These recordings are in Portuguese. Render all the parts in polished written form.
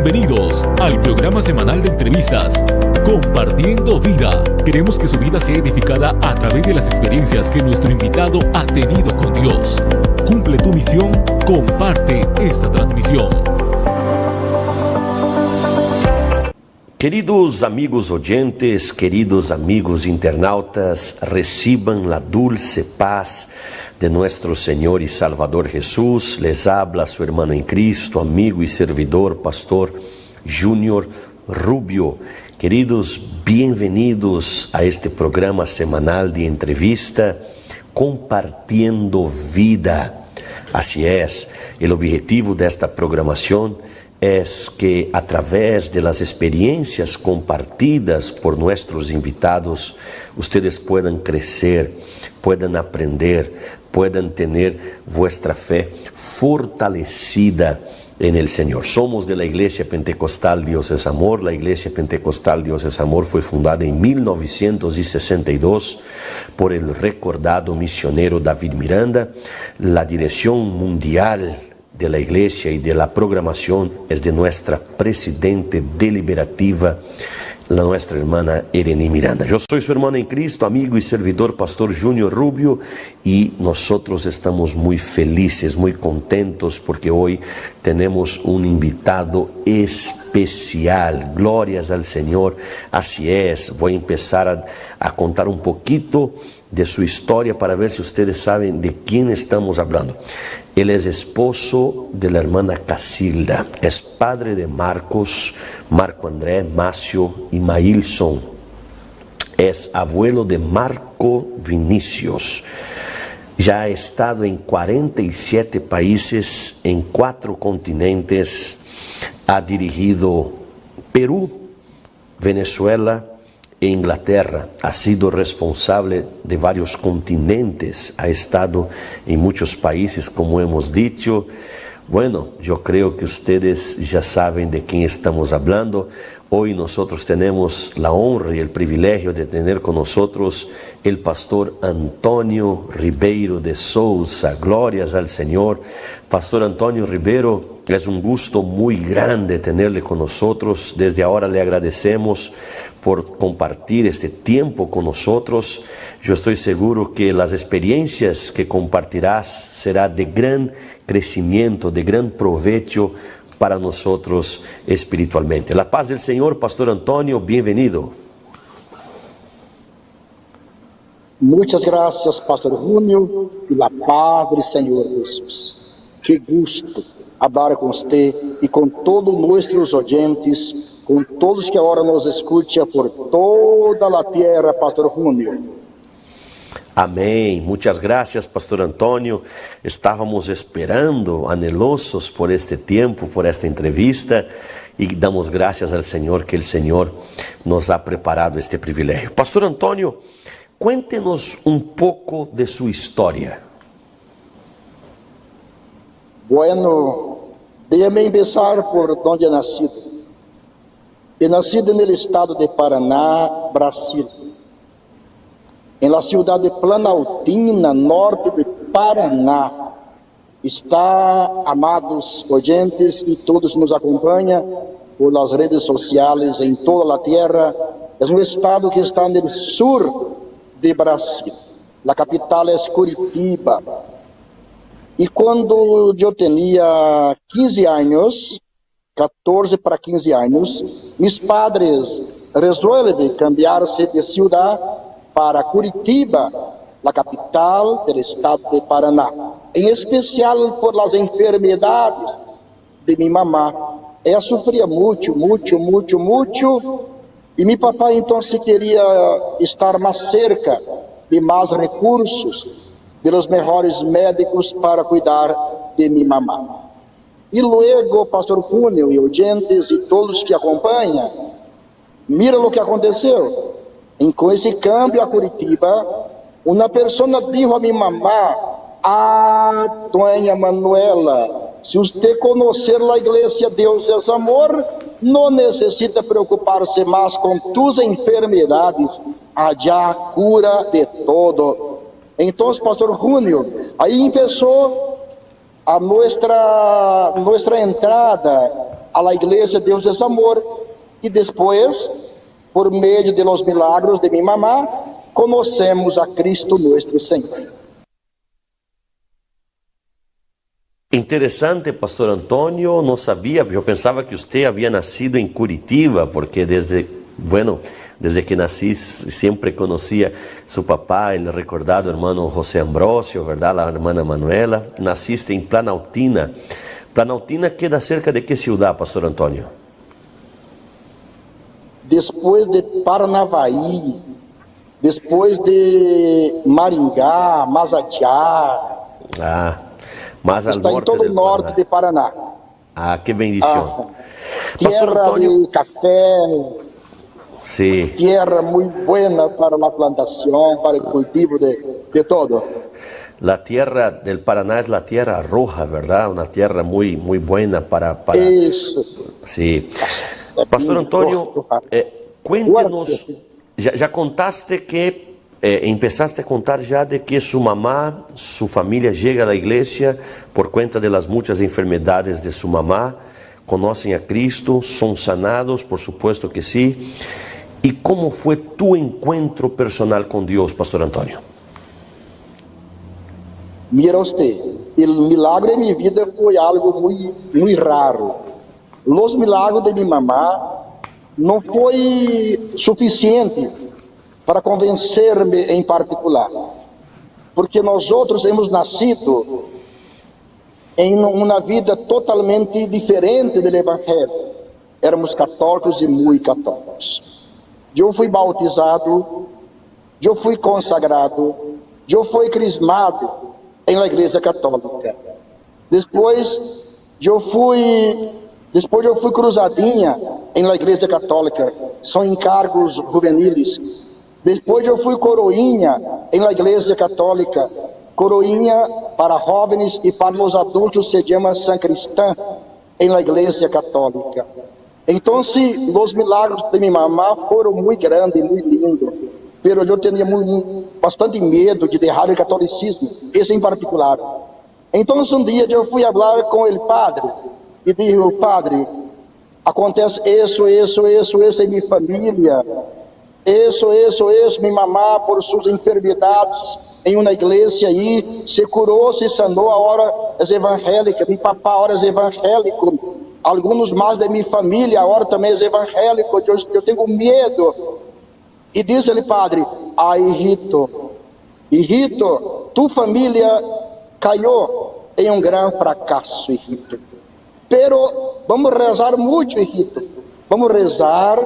Bienvenidos al programa semanal de entrevistas Compartiendo Vida. Queremos que su vida sea edificada a través de las experiencias que nuestro invitado ha tenido con Dios. Cumple tu misión, comparte esta transmisión. Queridos amigos oyentes, queridos amigos internautas, reciban la dulce paz de nuestro Señor y Salvador Jesús. Les habla su hermano en Cristo, amigo y servidor, Pastor Junior Rubio. Queridos, bienvenidos a este programa semanal de entrevista Compartiendo Vida. Así es, el objetivo de esta programación es que a través de las experiencias compartidas por nuestros invitados, ustedes puedan crecer, puedan aprender, puedan tener vuestra fe fortalecida en el Señor. Somos de la Iglesia Pentecostal Dios es Amor. La Iglesia Pentecostal Dios es Amor fue fundada en 1962 por el recordado misionero David Miranda. La dirección mundial de la iglesia y de la programación es de nuestra presidente deliberativa, la nuestra hermana Irene Miranda. Yo soy su hermano en Cristo, amigo y servidor, Pastor Junior Rubio, y nosotros estamos muy felices, muy contentos, porque hoy tenemos un invitado especial. Glorias al Señor. Así es, voy a empezar a contar un poquito de su historia para ver si ustedes saben de quién estamos hablando. Él es esposo de la hermana Casilda, es padre de Marcos, Marco André, Mácio y Maílson. Es abuelo de Marco Vinicius. Ya ha estado en 47 países, en 4 continentes. Ha dirigido Perú, Venezuela e Inglaterra. Ha sido responsable de varios continentes, ha estado en muchos países, como hemos dicho. Bueno, yo creo que ustedes ya saben de quién estamos hablando. Hoy nosotros tenemos la honra y el privilegio de tener con nosotros el pastor Antônio Ribeiro de Souza. Glorias al Señor. Pastor Antônio Ribeiro, es un gusto muy grande tenerle con nosotros. Desde ahora le agradecemos por compartir este tiempo con nosotros. Yo estoy seguro que las experiencias que compartirás será de gran crecimiento, de gran provecho para nosotros espiritualmente. La paz del Señor, Pastor Antônio, bienvenido. Muchas gracias, Pastor Júnior, y la paz del Señor Jesús. Qué gusto hablar con usted y con todos nuestros oyentes, con todos que ahora nos escuchan por toda la tierra, Pastor Júnior. Amém. Muchas gracias, Pastor Antônio. Estávamos esperando, anhelosos por este tiempo, por esta entrevista, y damos gracias al Señor que el Señor nos ha preparado este privilegio. Pastor Antônio, cuéntenos un poco de su historia. Bueno, déjame empezar por donde he nacido. He nacido en el estado de Paraná, Brasil. En la ciudad de Planaltina, norte de Paraná. Está, amados oyentes, y todos nos acompañan por las redes sociales en toda la tierra. Es un estado que está en el sur de Brasil. La capital es Curitiba. Y cuando yo tenía 15 años, 14 para 15 años, mis padres resuelven cambiarse de ciudad para Curitiba, la capital del estado de Paraná, en especial por las enfermedades de mi mamá. Ella sufría mucho, y mi papá entonces quería estar más cerca de más recursos, de los mejores médicos para cuidar de mi mamá. Y luego, Pastor Júnior y oyentes y todos que acompañan, mira lo que aconteceu. Com esse cambio a Curitiba, uma pessoa dijo a minha mamá: "Ah, doña Manuela, se você conhecer a igreja Deus é Amor, não necessita preocupar-se mais com tus enfermidades, allá cura de todo." Então, Pastor Júnior, aí começou a nossa entrada a la iglesia Deus es amor, e depois, por meio de los milagros de minha mamá, conhecemos a Cristo nosso Senhor. Interessante, pastor Antônio, não sabia, eu pensava que você havia nascido em Curitiba, porque desde que nasci sempre conhecia seu papá, o recordado irmão José Ambrosio, verdade, a irmã Manuela. Nasciste em Planaltina. Planaltina queda cerca de que cidade, pastor Antônio? Depois de Paranavaí, depois de Maringá, Mazatiá. Mas está em todo o norte de Paraná. Que bendição. Tierra Antônio... de café, sí. Tierra muito buena para a plantação, para o cultivo de todo. La tierra del Paraná es la tierra roja, ¿verdad? Una tierra muy buena para... Isso. Sí. Pastor Antônio, cuéntenos, já contaste que empezaste a contar já de que su mamá, su familia llega a la iglesia por cuenta de las muchas enfermedades de su mamá, conocen a Cristo, son sanados, por supuesto que sí. ¿Y cómo fue tu encuentro personal con Dios, Pastor Antônio? Mira usted, o milagre de minha vida foi algo muito raro. Os milagres de minha mamá não foi suficiente para convencer-me em particular, porque nós outros hemos nascido em uma vida totalmente diferente do Evangelho. Éramos católicos e muito católicos. Eu fui bautizado, eu fui consagrado, eu fui crismado em la Igreja Católica. Depois eu fui cruzadinha em la Igreja Católica. São encargos juveniles. Depois eu fui coroinha em la Igreja Católica. Coroinha para jovens e para os adultos se chama sacristã em la Igreja Católica. Então, os milagres de minha mamá foram muito grandes, muito lindos. Mas eu tinha bastante medo de deixar o catolicismo, esse em particular. Então, um dia eu fui falar com o padre e disse: padre, acontece isso em minha família. Isso, minha mamá, por suas enfermidades, em uma igreja aí, se curou, se sanou, agora é evangélica. Meu papá agora é evangélico. Alguns mais da minha família agora também é evangélico. Eu tenho medo. E diz-lhe, padre: hijito, tua família caiu em um grande fracasso, hijito. Pero vamos rezar muito, hijito. Vamos rezar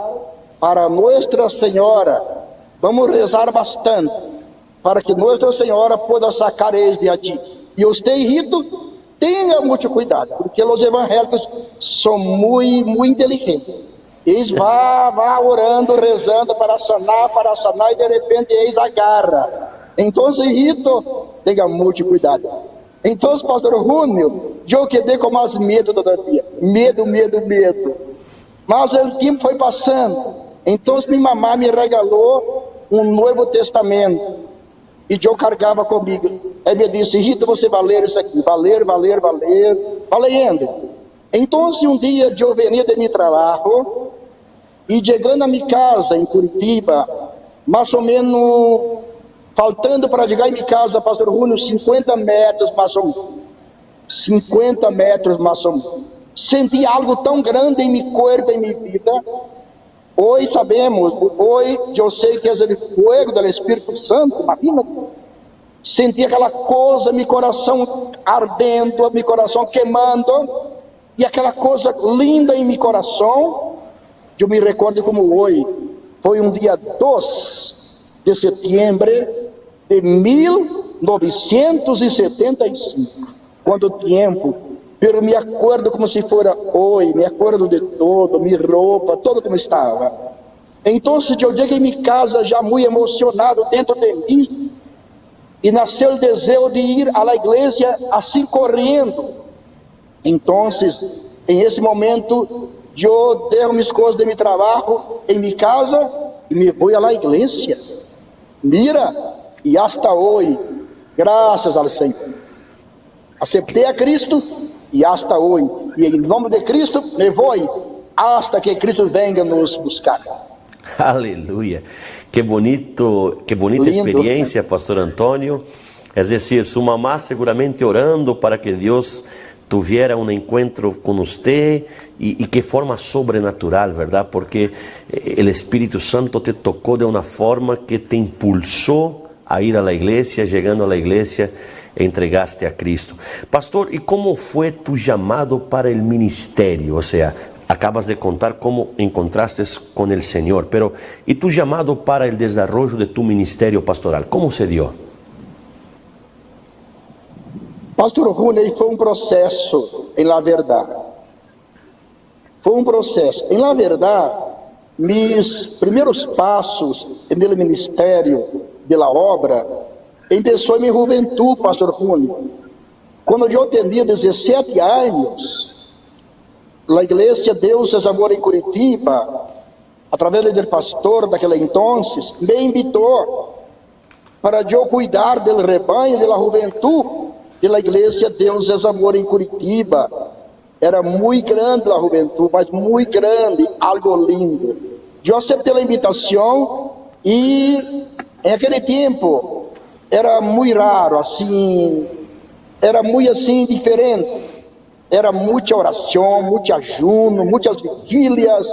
para Nossa Senhora, vamos rezar bastante, para que Nossa Senhora possa sacar eles de aqui. E você, hijito, tenha muito cuidado, porque os evangélicos são muito inteligentes. Eles vão orando, rezando para sanar, e de repente eles agarram. Então, hijito, tenha muito cuidado. Então, pastor Júnior, eu quedei com mais medo todavia. Medo. Mas o tempo foi passando. Então, minha mamá me regalou um Novo Testamento. E eu carregava comigo. Aí me disse: Rita, você vai ler isso aqui. Vai lendo. Então, um dia eu venia de meu trabalho. E chegando a minha casa em Curitiba, mais ou menos, faltando para chegar em minha casa, pastor Júnior, 50 metros mais ou menos. 50 metros mais ou menos. Senti algo tão grande em meu corpo, em minha vida. Hoje sabemos, hoje eu sei que é o fogo do Espírito Santo, imagina. Senti aquela coisa, meu coração ardendo, meu coração queimando, e aquela coisa linda em meu coração. Eu me recordo como hoje, foi um dia 2 de setembro de 1975, quando o tempo, pero me acordo como se fora hoje, me acordo de todo, minha roupa, tudo como estava. Então, eu cheguei em minha casa já muito emocionado dentro de mim, e nasceu o desejo de ir à igreja assim correndo. Então, em esse momento, eu deixo minhas coisas de meu trabalho em minha casa e me vou à igreja. Mira, e hasta hoje, graças ao Senhor, aceitei a Cristo e hasta hoje E em nome de Cristo me vou hasta que Cristo venga nos buscar. Aleluya. Qué bonita Lindo. experiencia, Pastor Antonio. Es decir, su mamá seguramente orando para que Dios tuviera un encuentro con usted y que forma sobrenatural, ¿verdad? Porque el Espíritu Santo te tocó de una forma que te impulsó a ir a la iglesia, llegando a la iglesia, entregaste a Cristo. Pastor, ¿y cómo fue tu llamado para el ministerio? O sea, acabas de contar cómo encontraste con el Señor, pero ¿y tu llamado para el desarrollo de tu ministerio pastoral? ¿Cómo se dio? Pastor Rune, foi um processo, em la verdade. Foi um processo. Em la verdade, mis primeiros passos no ministério de la obra começou em minha juventude, Pastor Rune. Quando eu tinha 17 anos, a Igreja Deus es Amor em Curitiba, através do pastor daquele entonces, me invitou para eu cuidar do rebanho de la juventude de la Igreja Deus es Amor em Curitiba. Era muito grande a juventude, mas muito grande, algo lindo. Eu aceitei a invitação e em aquele tempo era muito raro, assim, era muito assim diferente. Era muita oração, muito ajuno, muitas vigílias.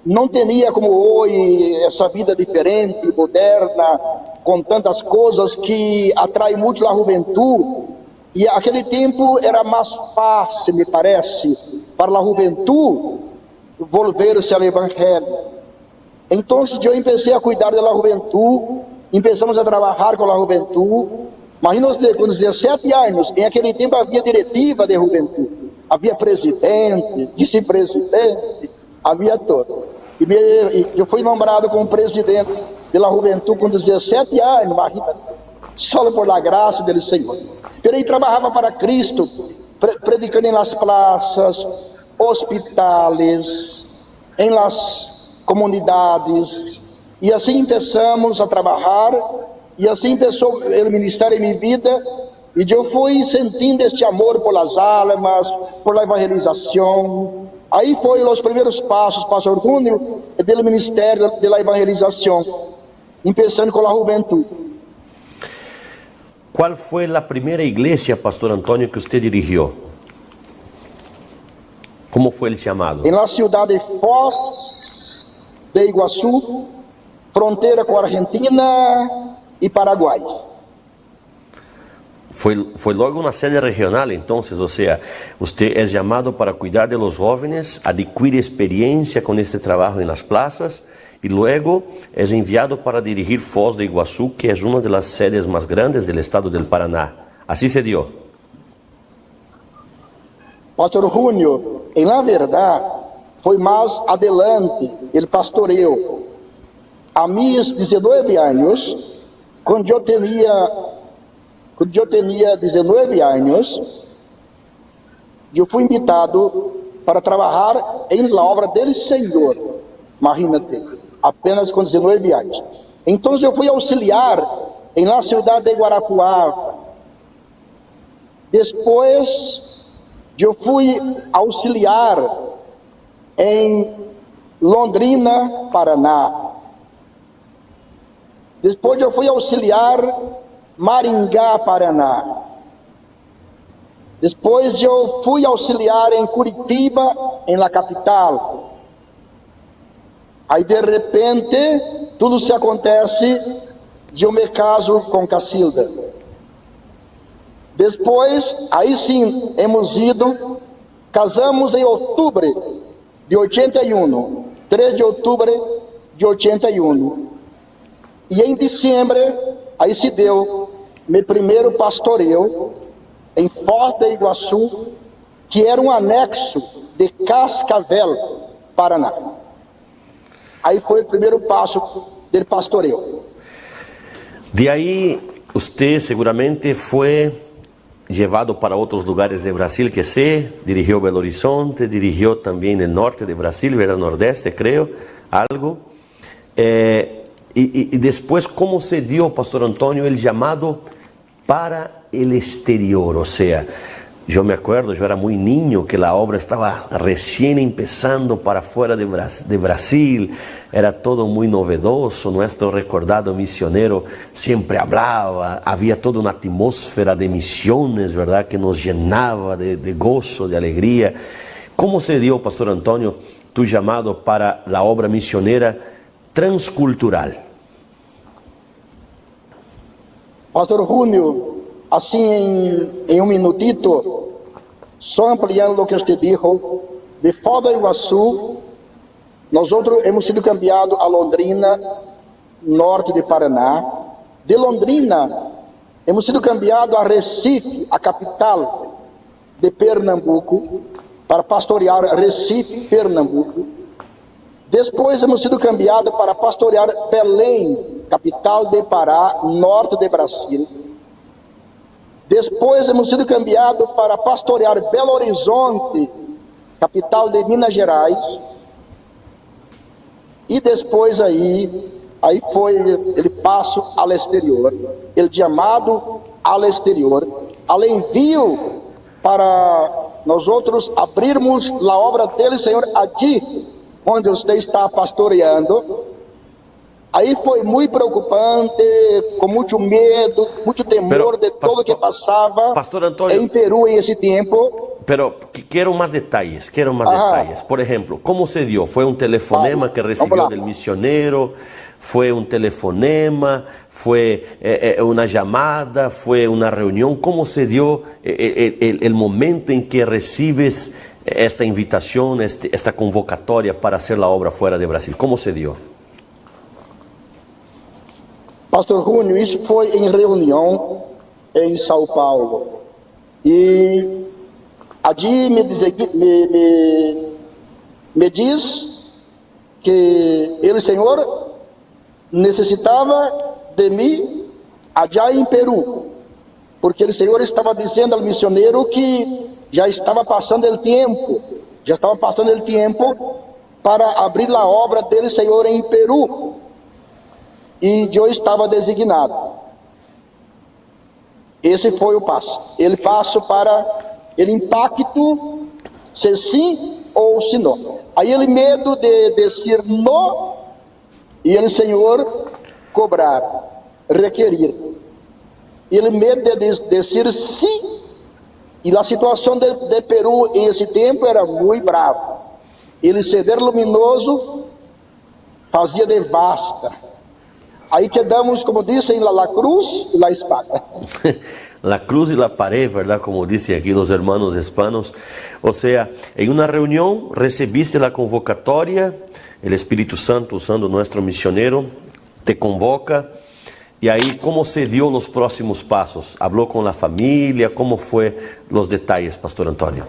Não tinha como hoje essa vida diferente, moderna, com tantas coisas que atraem muito a juventude. E aquele tempo era mais fácil, me parece, para a juventude volver-se ao Evangelho. Então eu comecei a cuidar da juventude, começamos a trabalhar com a juventude. Imagina você, com 17 anos, em aquele tempo havia diretiva de juventude, havia presidente, vice-presidente, havia todo. E eu fui nombrado como presidente da juventude com 17 anos, imagina, só por la graça do Senhor. Ele trabalhava para Cristo, predicando nas praças, hospitais, em las comunidades, e assim começamos a trabalhar. E assim começou o ministério em minha vida, e eu fui sentindo este amor por as almas, por a evangelização. Aí foram os primeiros passos, Pastor Júnior, do ministério da evangelização, começando com a juventude. ¿Cuál fue la primera iglesia, Pastor Antonio, que usted dirigió? ¿Cómo fue el llamado? En la ciudad de Foz de Iguazú, frontera con Argentina y Paraguay. Fue luego una sede regional, entonces, o sea, usted es llamado para cuidar de los jóvenes, adquirir experiencia con este trabajo en las plazas, y luego es enviado para dirigir Foz de Iguazú, que es una de las sedes más grandes del estado del Paraná. Así se dio. Pastor Júnior, en la verdad, foi mais adelante el pastoreo. A mis 19 anos, quando eu tinha 19 anos, eu fui invitado para trabalhar em la obra do Senhor. Imagínate, apenas com 19 anos. Então eu fui auxiliar em la cidade de Guarapuava. Depois eu fui auxiliar em Londrina, Paraná. Depois eu fui auxiliar Maringá, Paraná. Depois eu fui auxiliar em Curitiba, em la capital. Aí de repente, tudo se acontece, eu me caso com Cacilda. Depois, aí sim, hemos ido, casamos em outubro de 81, 3 de outubro de 81. E em dezembro, aí se deu meu primeiro pastoreio em Foz de Iguaçu, que era um anexo de Cascavel, Paraná. Aí foi o primeiro passo do pastoreio. De ahí, usted seguramente fue llevado para otros lugares de Brasil, que sé, dirigió Belo Horizonte, dirigió también el norte de Brasil, ¿verdad? Nordeste, creo, algo. Y después, ¿cómo se dio, Pastor Antonio, el llamado para el exterior? O sea, Yo me acuerdo, yo era muy niño, que la obra estaba recién empezando para fuera de Brasil, era todo muy novedoso, nuestro recordado misionero siempre hablaba, había toda una atmósfera de misiones, ¿verdad?, que nos llenaba de gozo, de alegría. ¿Cómo se dio, Pastor Antonio, tu llamado para la obra misionera transcultural? Pastor Júnior, assim em um minutito, só ampliando o que você disse, de Foz do Iguaçu, nós outros hemos sido cambiados a Londrina, norte de Paraná. De Londrina, hemos sido cambiados a Recife, a capital de Pernambuco, para pastorear Recife, Pernambuco. Depois hemos sido cambiados para pastorear Belém, capital de Pará, norte de Brasil. Depois hemos sido cambiados para pastorear Belo Horizonte, capital de Minas Gerais. E depois aí foi ele passo ao exterior, ele chamado ao exterior, ao envio para nós outros abrirmos a obra dele, Senhor, aqui onde você está pastoreando. Aí foi muito preocupante, com muito medo, muito temor de todo que passava em Peru em esse tempo. Pero quiero más detalles, detalles. Por ejemplo, ¿cómo se dio? ¿Fue un telefonema que recibió del misionero? ¿Fue un telefonema? ¿Fue una llamada? ¿Fue una reunión? ¿Cómo se dio el momento en que recibes esta invitación, esta convocatoria para hacer la obra fuera de Brasil? ¿Cómo se dio? Pastor Júnior, isso foi em reunião em São Paulo. E allí me diz que ele, Senhor, necessitava de mim allá em Peru, porque o Senhor estava dizendo ao missioneiro que já estava passando o tempo para abrir a obra dele, Senhor, em Peru. E eu estava designado. Esse foi o passo. Ele passo para ele impacto, se sim ou se não. Aí ele medo de dizer não e ele, Senhor, cobrar, requerir. Ele medo de dizer sim. E a situação de Peru em esse tempo era muito brava. Ele ceder luminoso fazia devasta. Aí quedamos, como dizem, la cruz e la espada. La cruz y la pared, ¿verdad? Como dicen aquí los hermanos hispanos. O sea, en una reunión recibiste la convocatoria, el Espíritu Santo, usando nuestro misionero, te convoca. Y ahí, ¿cómo se dio los próximos pasos? ¿Habló con la familia? ¿Cómo fue los detalles, Pastor Antonio?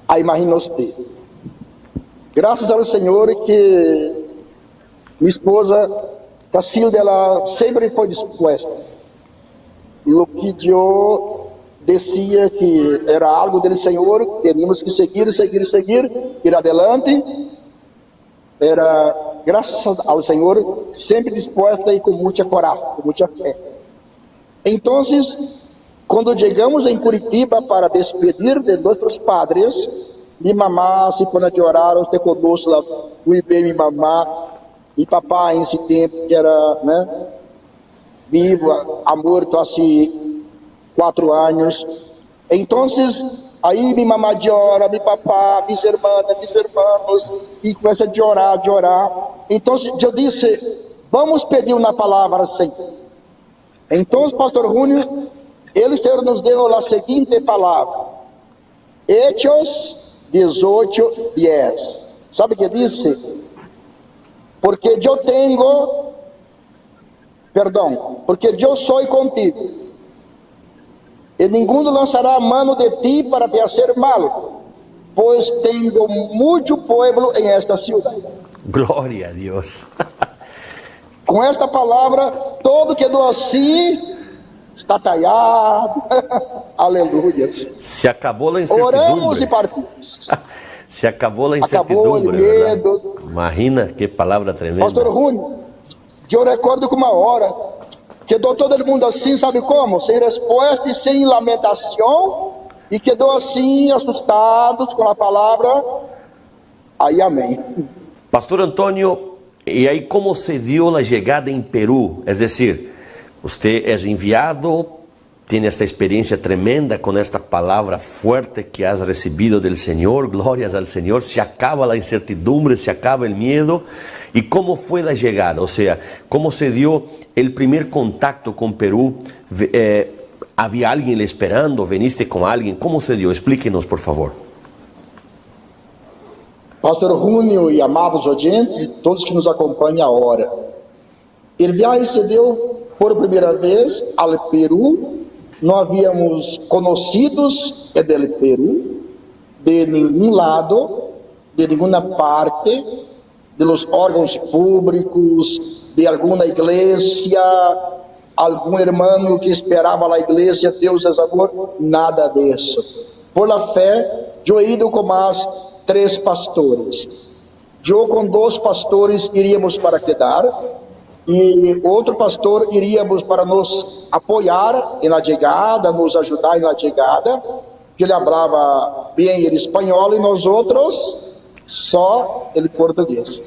Aí imagina usted. Graças ao Senhor que minha esposa, Cacilda, ela sempre foi disposta. E o que eu decía que era algo do Senhor, teníamos que seguir, ir adelante. Era, graças ao Senhor, sempre disposta e com muita coragem, com muita fé. Então, quando chegamos em Curitiba para despedir de nossos padres, minha mamá se pôs a chorar, você conosco lá, fui bem minha mamá. E papai, nesse tempo, que era, né, vivo, ha morto há 4 anos. Então, aí minha mamãe chora, meu papá, meus irmãos, e começa a chorar. Então, eu disse, vamos pedir uma palavra assim. Então, Pastor Júnior, ele, Senhor, nos deu a seguinte palavra. Hechos 18:10. Sabe o que disse? Porque eu sou contigo, e ninguém lançará a mão de ti para te fazer mal, pois tenho muito povo em esta cidade. Glória a Deus. Com esta palavra, todo quedou assim, está tallado. Aleluia. Se acabou a incertidumbre. Oramos e partimos. Se acabou a incertidumbre. Acabou o medo. Imagina que palavra tremenda. Pastor Júnior, eu recordo que uma hora Quedou todo mundo assim, sabe como? Sem resposta e sem lamentação, e quedou assim, assustados com a palavra. Aí, amém. Pastor Antônio, e aí como se dio a chegada em Peru? Es decir, usted es enviado, tiene esta experiencia tremenda con esta palabra fuerte que has recibido del Señor, glorias al Señor, se acaba la incertidumbre, se acaba el miedo. ¿Y cómo fue la llegada? O sea, ¿cómo se dio el primer contacto con Perú? ¿Había alguien esperando? ¿Veniste con alguien? ¿Cómo se dio? Explíquenos, por favor. Pastor Júnior e amados audientes, e todos que nos acompanham agora, ele já recebeu por primeira vez ao Peru. Não havíamos conhecidos do Peru, de nenhum lado, de nenhuma parte, de los órgãos públicos, de alguma igreja, algum irmão que esperava a igreja, Deus é amor, nada disso. Por la fé, eu he ido com mais 3 pastores. Eu com 2 pastores iríamos para quedar, e outro pastor iríamos para nos apoiar na chegada, nos ajudar na chegada, que ele falava bem ele espanhol e nós outros só ele português.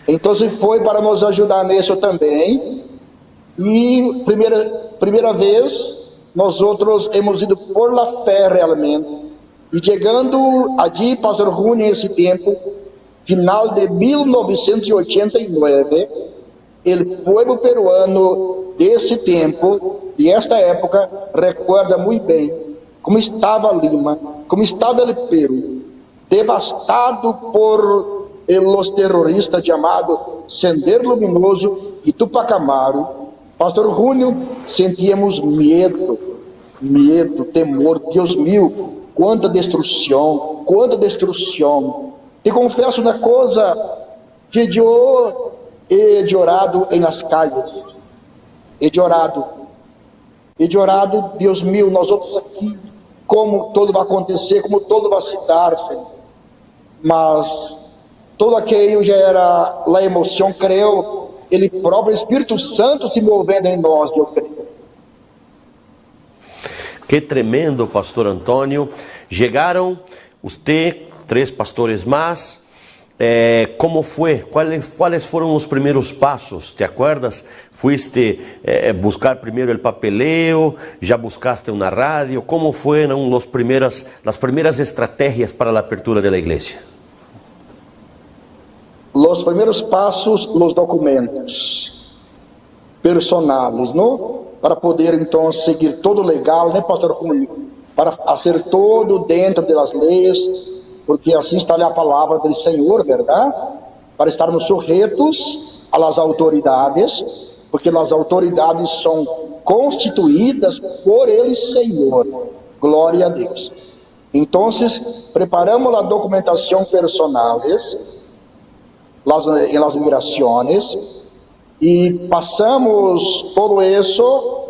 Então foi para nos ajudar nisso também. E primeira vez nós outros hemos ido por la fé realmente. E chegando allí, pastor Júnior, nesse tempo, final de 1989, o povo peruano desse tempo, de esta época, recuerda muito bem como estava Lima, como estava o Peru, devastado por os terroristas chamados Sendero Luminoso e Tupac Amaru. Pastor Júnior, sentíamos medo, temor. Deus meu, quanta destruição, quanta destruição. Te confesso uma coisa, que eu he chorado nas calles, he chorado, Deus meu, nós outros aqui, como tudo vai acontecer, como tudo vai se dar, Senhor. Mas todo aquilo já era a emoção, creio, ele próprio, Espírito Santo se movendo em nós, eu creio. Que tremendo, pastor Antônio. Chegaram, usted, 3 pastores más. ¿Cómo fue? ¿Cuáles fueron los primeros pasos? ¿Te acuerdas? ¿Fuiste buscar primero el papeleo? ¿Ya buscaste una radio? ¿Cómo fueron las primeras estrategias para la apertura de la iglesia? Los primeiros passos, los documentos personales, ¿no? Para poder então seguir todo legal, né, pastor Júnior? Para fazer todo dentro das leis, porque assim está a palavra do Senhor, verdade? Para estarmos sujeitos às autoridades, porque as autoridades são constituídas por Ele, Senhor. Glória a Deus. Então, preparamos a documentação personales em las migrações e passamos todo isso.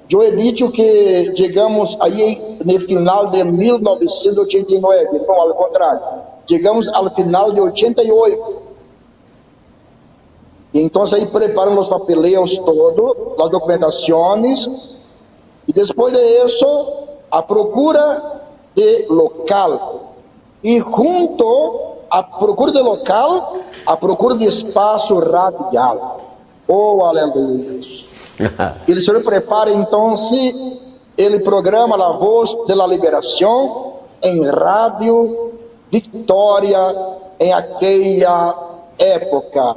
Eu he dicho que chegamos aí no final de 1989, não, ao contrário, chegamos ao final de 88. E então aí preparamos os papéis todo, as documentações, e depois de isso, a procura de local. E junto à procura de local, a procura de espaço radial. Oh, aleluia! E o Senhor prepara então ele programa a voz da liberação em rádio Vitória em aquela época.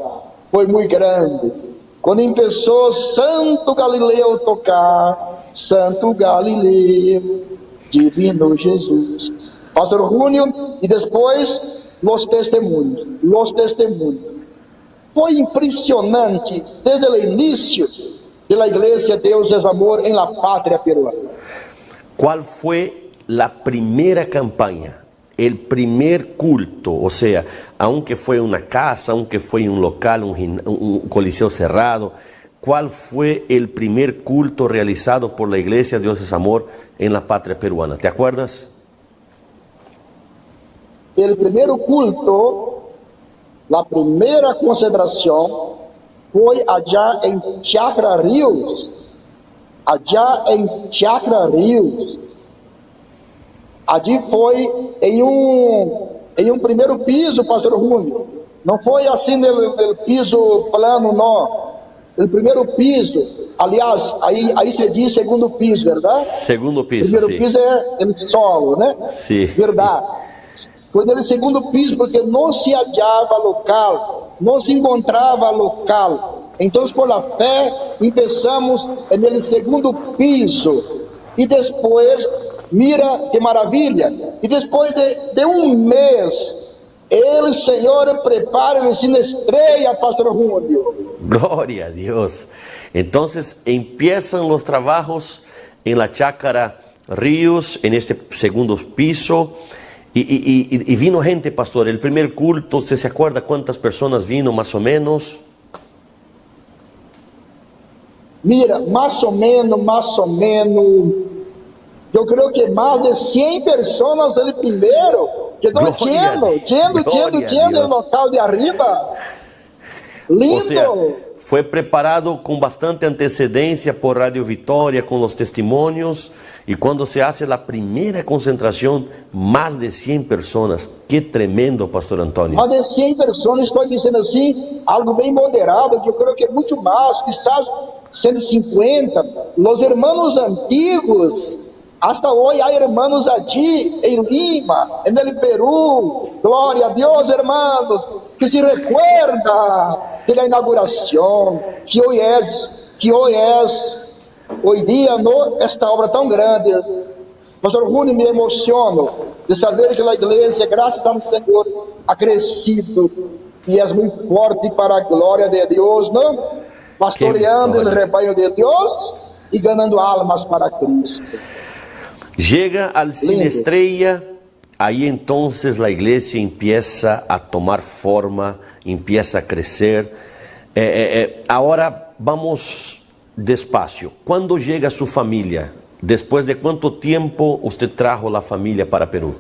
Foi muito grande. Quando começou Santo Galileu tocar, Santo Galileu, Divino Jesus. Pastor Júnior, e depois os testemunhos. Foi impressionante desde o início de la iglesia Deus es amor en la patria peruana. ¿Cuál fue la primera campaña? El primer culto, o sea, aunque fue una casa, aunque fue un local, un coliseo cerrado, ¿cuál fue el primer culto realizado por la iglesia Dios es amor en la patria peruana? ¿Te acuerdas? El primer culto, la primera concentración, foi allá em Chacra Rios. Allá em Chacra Rios. Allí foi em um primeiro piso, pastor Júnior. Não foi assim no piso plano, não. No primeiro piso. Aliás, aí se diz segundo piso, verdade? Segundo piso, primeiro sim. piso é o solo, né? Sim. Verdade. Foi no segundo piso, porque não se hallava local, não se encontrava local. Então, por la fé, começamos no segundo piso. E depois, mira que maravilha, e depois de um mês, o Senhor prepara el cine estrella, pastor Júnior. Gloria a Dios. Entonces empiezan los trabajos en la Chácara Ríos, en este segundo piso, y vino gente, pastor. El primer culto, ¿usted se acuerda cuántas personas vino más o menos? Mira, más o menos, yo creo que más de 100 personas el primero, quedó lleno el local de arriba. Lindo. O sea, fue preparado con bastante antecedencia por Radio Victoria, con los testimonios, y cuando se hace la primera concentración, más de 100 personas. Qué tremendo, pastor Antônio. Más de 100 personas, estoy diciendo así, algo bien moderado, yo creo que mucho más, quizás 150. Los hermanos antiguos, hasta hoy hay hermanos allí en Lima, en el Perú. Gloria a Dios, hermanos, que se recuerda de la inauguración, que hoy día no esta obra tan grande. Pastor Júnior, me emociono de saber que la iglesia, gracias al Señor, ha crecido y es muy fuerte para la gloria de Dios, ¿no? Pastoreando el rebaño de Dios y ganando almas para Cristo. Llega al Cine Estrella, ahí entonces la iglesia empieza a tomar forma, empieza a crecer. Ahora vamos despacio. ¿Cuándo llega su familia? ¿Después de cuánto tiempo usted trajo la familia para Perú?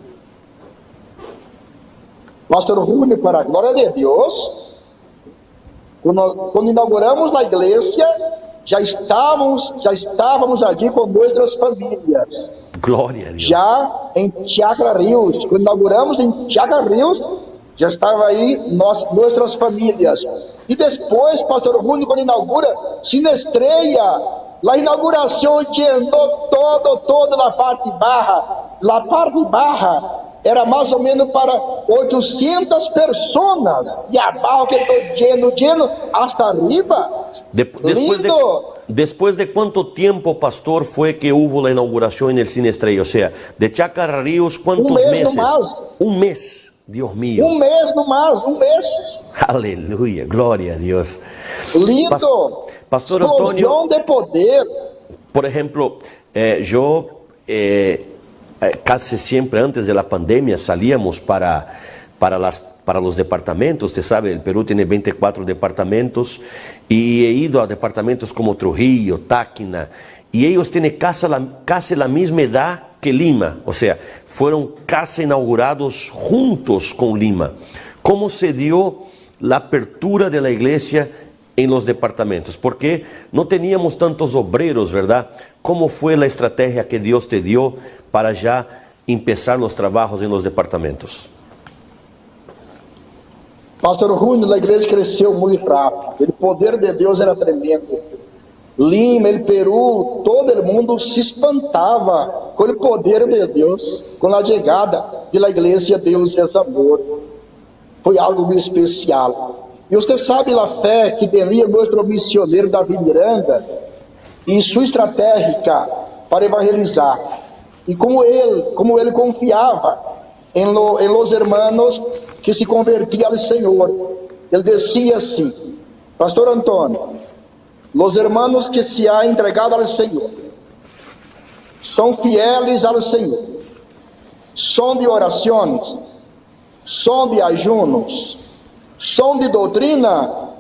Pastor Júnior, para a glória de Deus, quando inauguramos a igreja, já estávamos ali com nossas famílias. Glória a Deus. Já em Chacra Rios, quando inauguramos em Chacra Rios, já estava aí nossas famílias. E depois, pastor Júnior, quando inaugura, Cine Estrella, a inauguração llenou toda a parte barra. A parte barra era mais ou menos para 800 pessoas. E abaixo que estou lleno, hasta arriba. Después de cuánto tiempo, pastor, fue que hubo la inauguración en el Cine Estrella? O sea, de Chácara Ríos, ¿cuántos meses? Un mes, Dios mío. Un mes nomás, un mes. Aleluya, gloria a Dios. Lindo. Pastor Antônio, de poder. Por ejemplo, yo casi siempre antes de la pandemia salíamos para los departamentos. Usted sabe, el Perú tiene 24 departamentos y he ido a departamentos como Trujillo, Táquina, y ellos tienen casi la misma edad que Lima, o sea, fueron casi inaugurados juntos con Lima. ¿Cómo se dio la apertura de la iglesia en los departamentos? Porque no teníamos tantos obreros, ¿verdad? ¿Cómo fue la estrategia que Dios te dio para ya empezar los trabajos en los departamentos? Pastor Júnior, a igreja cresceu muito rápido. O poder de Deus era tremendo. Lima, el Perú, todo mundo se espantava com o poder de Deus, com a chegada da igreja Deus é Amor. Foi algo muito especial. E você sabe a fé que tinha nosso missionário Davi Miranda e sua estratégia para evangelizar. E como ele confiava em los hermanos que se convertiam ao Senhor. Ele dizia assim: Pastor Antônio, los hermanos que se ha entregado ao Senhor são fieles ao Senhor, são de orações, são de ajunos, são de doutrina,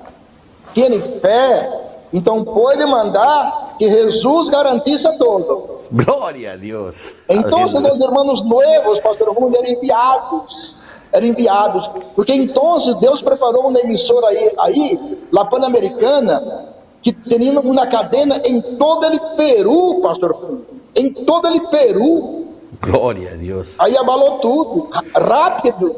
têm fé, então pode mandar que Jesus garantiza todo. Glória a Deus. Então, os hermanos novos, pastor Júnior, eram enviados eram enviados, porque então Deus preparou uma emissora aí, la Pan-Americana, que tinha uma cadena em todo o Peru, pastor, em todo o Peru. Glória a Deus. Aí abalou tudo, rápido.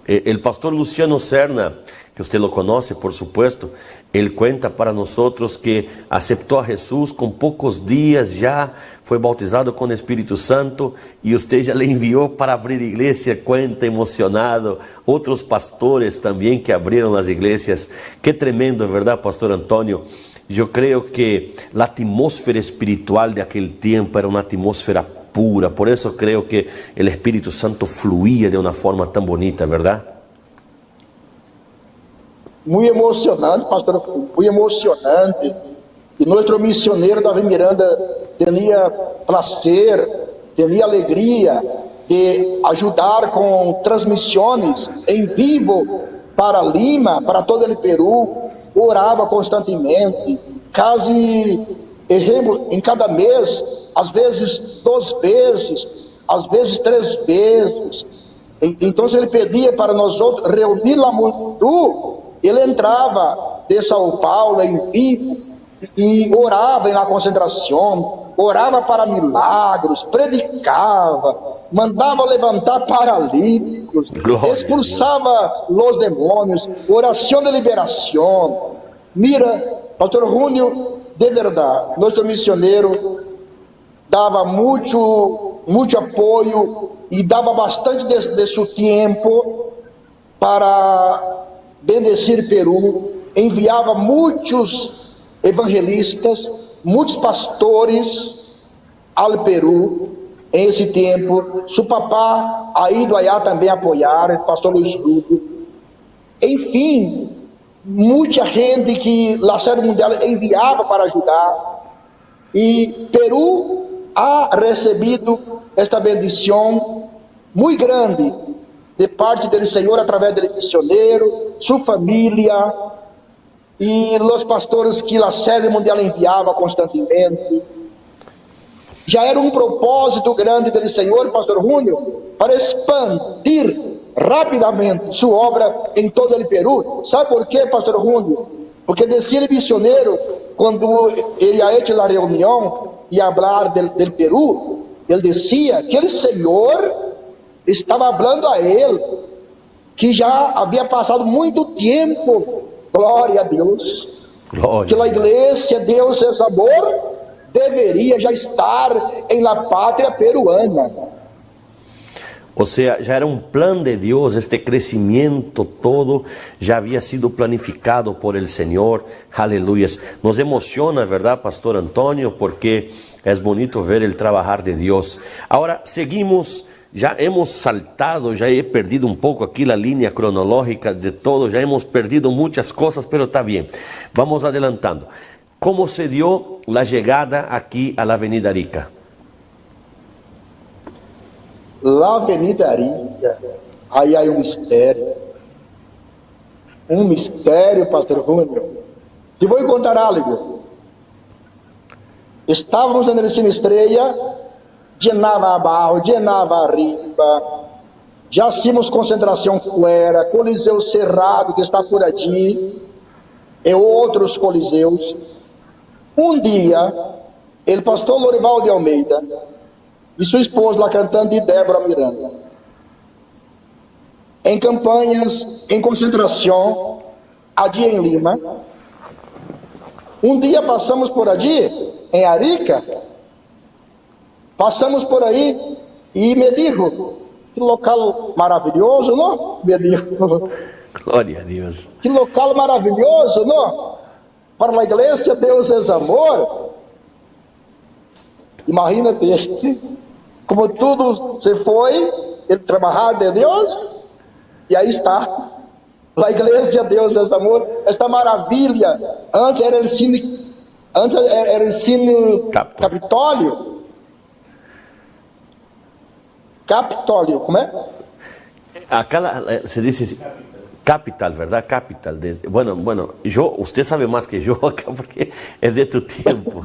El pastor Luciano Serna, que usted lo conoce, por supuesto, él cuenta para nosotros que aceptó a Jesús con pocos días, ya fue bautizado con Espíritu Santo y usted ya le envió para abrir iglesia, cuenta emocionado. Otros pastores también que abrieron las iglesias. Qué tremendo, ¿verdad, Pastor Antonio? Yo creo que la atmósfera espiritual de aquel tiempo era una atmósfera pura, por eso creo que el Espíritu Santo fluía de una forma tan bonita, ¿verdad? Muy emocionante, pastor, muy emocionante. E nosso missionário Davi Miranda tinha prazer, tinha alegria de ajudar com transmissões em vivo para Lima, para todo o Peru. Orava constantemente, quase em cada mês, às vezes 2 vezes, às vezes 3 vezes. Então ele pedia para nós outros reunir a multidão. Ele entrava de São Paulo em vivo e orava na concentração, orava para milagros, predicava, mandava levantar paralíticos, expulsava os demônios, oração de liberação. Mira, pastor Júnior, de verdade, nosso missionário dava muito apoio e dava bastante de seu tempo para bendecir Peru, enviava muitos evangelistas, muitos pastores ao Peru em esse tempo. Seu papá ha ido allá também apoiar, o pastor Luiz Hugo. Enfim, muita gente que a Sede Mundial enviava para ajudar. E Peru ha recebido esta bendição muito grande de parte do Senhor através do missionário, sua família e os pastores que a Sede Mundial enviava constantemente. Já era um propósito grande do Senhor, pastor Júnior, para expandir rapidamente sua obra em todo o Peru. Sabe por quê, pastor Júnior? Porque decía o missionário, quando ele ha hecho a reunião e falar do Peru, ele dizia que o Senhor estava falando a ele, que já havia passado muito tempo, glória a Deus, que a igreja Deus é Amor deveria já estar em la pátria peruana. O sea, ya era un plan de Dios, este crecimiento todo ya había sido planificado por el Señor, aleluya. Nos emociona, ¿verdad, Pastor Antonio? Porque es bonito ver el trabajar de Dios. Ahora, seguimos, ya hemos saltado, ya he perdido un poco aquí la línea cronológica de todo, ya hemos perdido muchas cosas, pero está bien, vamos adelantando. ¿Cómo se dio la llegada aquí a la Avenida Arica? La Avenida Arica, aí há um mistério, pastor Júnior. Te vou contar algo. Estávamos no Cine Estrela, llenava abaixo, llenava arriba, já hacíamos concentração fora, Coliseu Cerrado, que está por allí, e outros coliseus. Um dia, o pastor Lorival de Almeida e sua esposa, lá cantante Débora Miranda, em campanhas, em concentração, allí em Lima. Um dia passamos por allí, em Arica, passamos por aí e me dijo, que local maravilhoso, não? Me dijo. Glória a Deus. Que local maravilhoso, não? Para a igreja, Deus é amor. Imagina-te, como tudo se foi, ele trabalhar de Deus, e aí está. A igreja, Deus é amor, esta maravilha. Antes era o Cine Capitólio. Capitólio, como é? Acá se dice capital, ¿verdad? Capital. Bueno, usted sabe más que yo acá porque es de tu tiempo.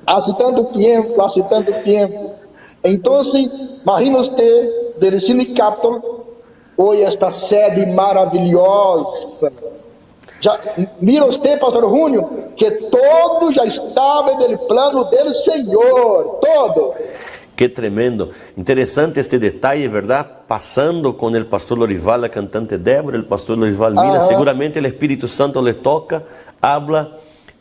Hace tanto tempo. Então, imagina você, del Cine Capitol, hoje esta sede maravilhosa. Já, mira usted, pastor Júnior, que todo já estava no plano do Senhor, todo. Qué tremendo. Interesante este detalle, ¿verdad? Pasando con el pastor Lorival, la cantante Débora, el pastor Lorival mira, seguramente el Espíritu Santo le toca, habla.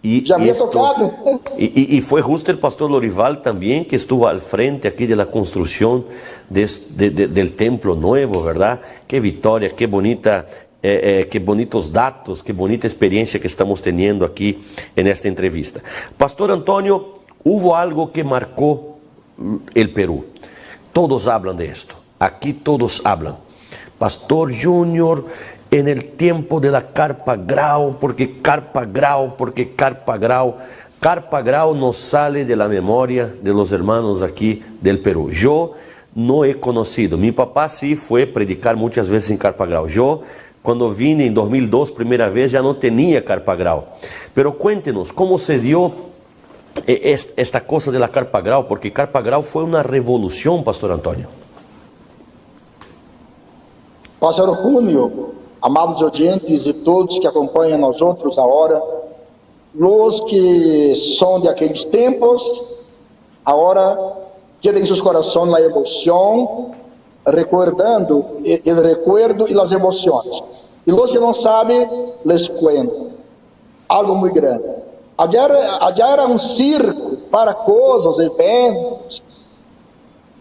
Y fue justo el pastor Lorival también que estuvo al frente aquí de la construcción del templo nuevo, ¿verdad? Qué victoria, qué bonita, qué bonitos datos, qué bonita experiencia que estamos teniendo aquí en esta entrevista. Pastor Antonio, hubo algo que marcó el Perú. Todos hablan de esto. Aquí todos hablan. Pastor Junior, en el tiempo de la Carpa Grau, porque Carpa Grau no sale de la memoria de los hermanos aquí del Perú. Yo no he conocido. Mi papá sí fue predicar muchas veces en Carpa Grau. Yo, cuando vine en 2002, primera vez, ya no tenía Carpa Grau. Pero cuéntenos, ¿cómo se dio esta cosa de la Carpa Grau? Porque Carpa Grau fue una revolución, Pastor Antonio. Pastor Júnior, amados ouvintes e todos que acompanham nós outros agora, os que são de aqueles tempos, agora quedem em seus corações a emoção, recordando o recuerdo e as emoções. E os que não sabem, les cuento algo muito grande. Allá era um circo para coisas, eventos,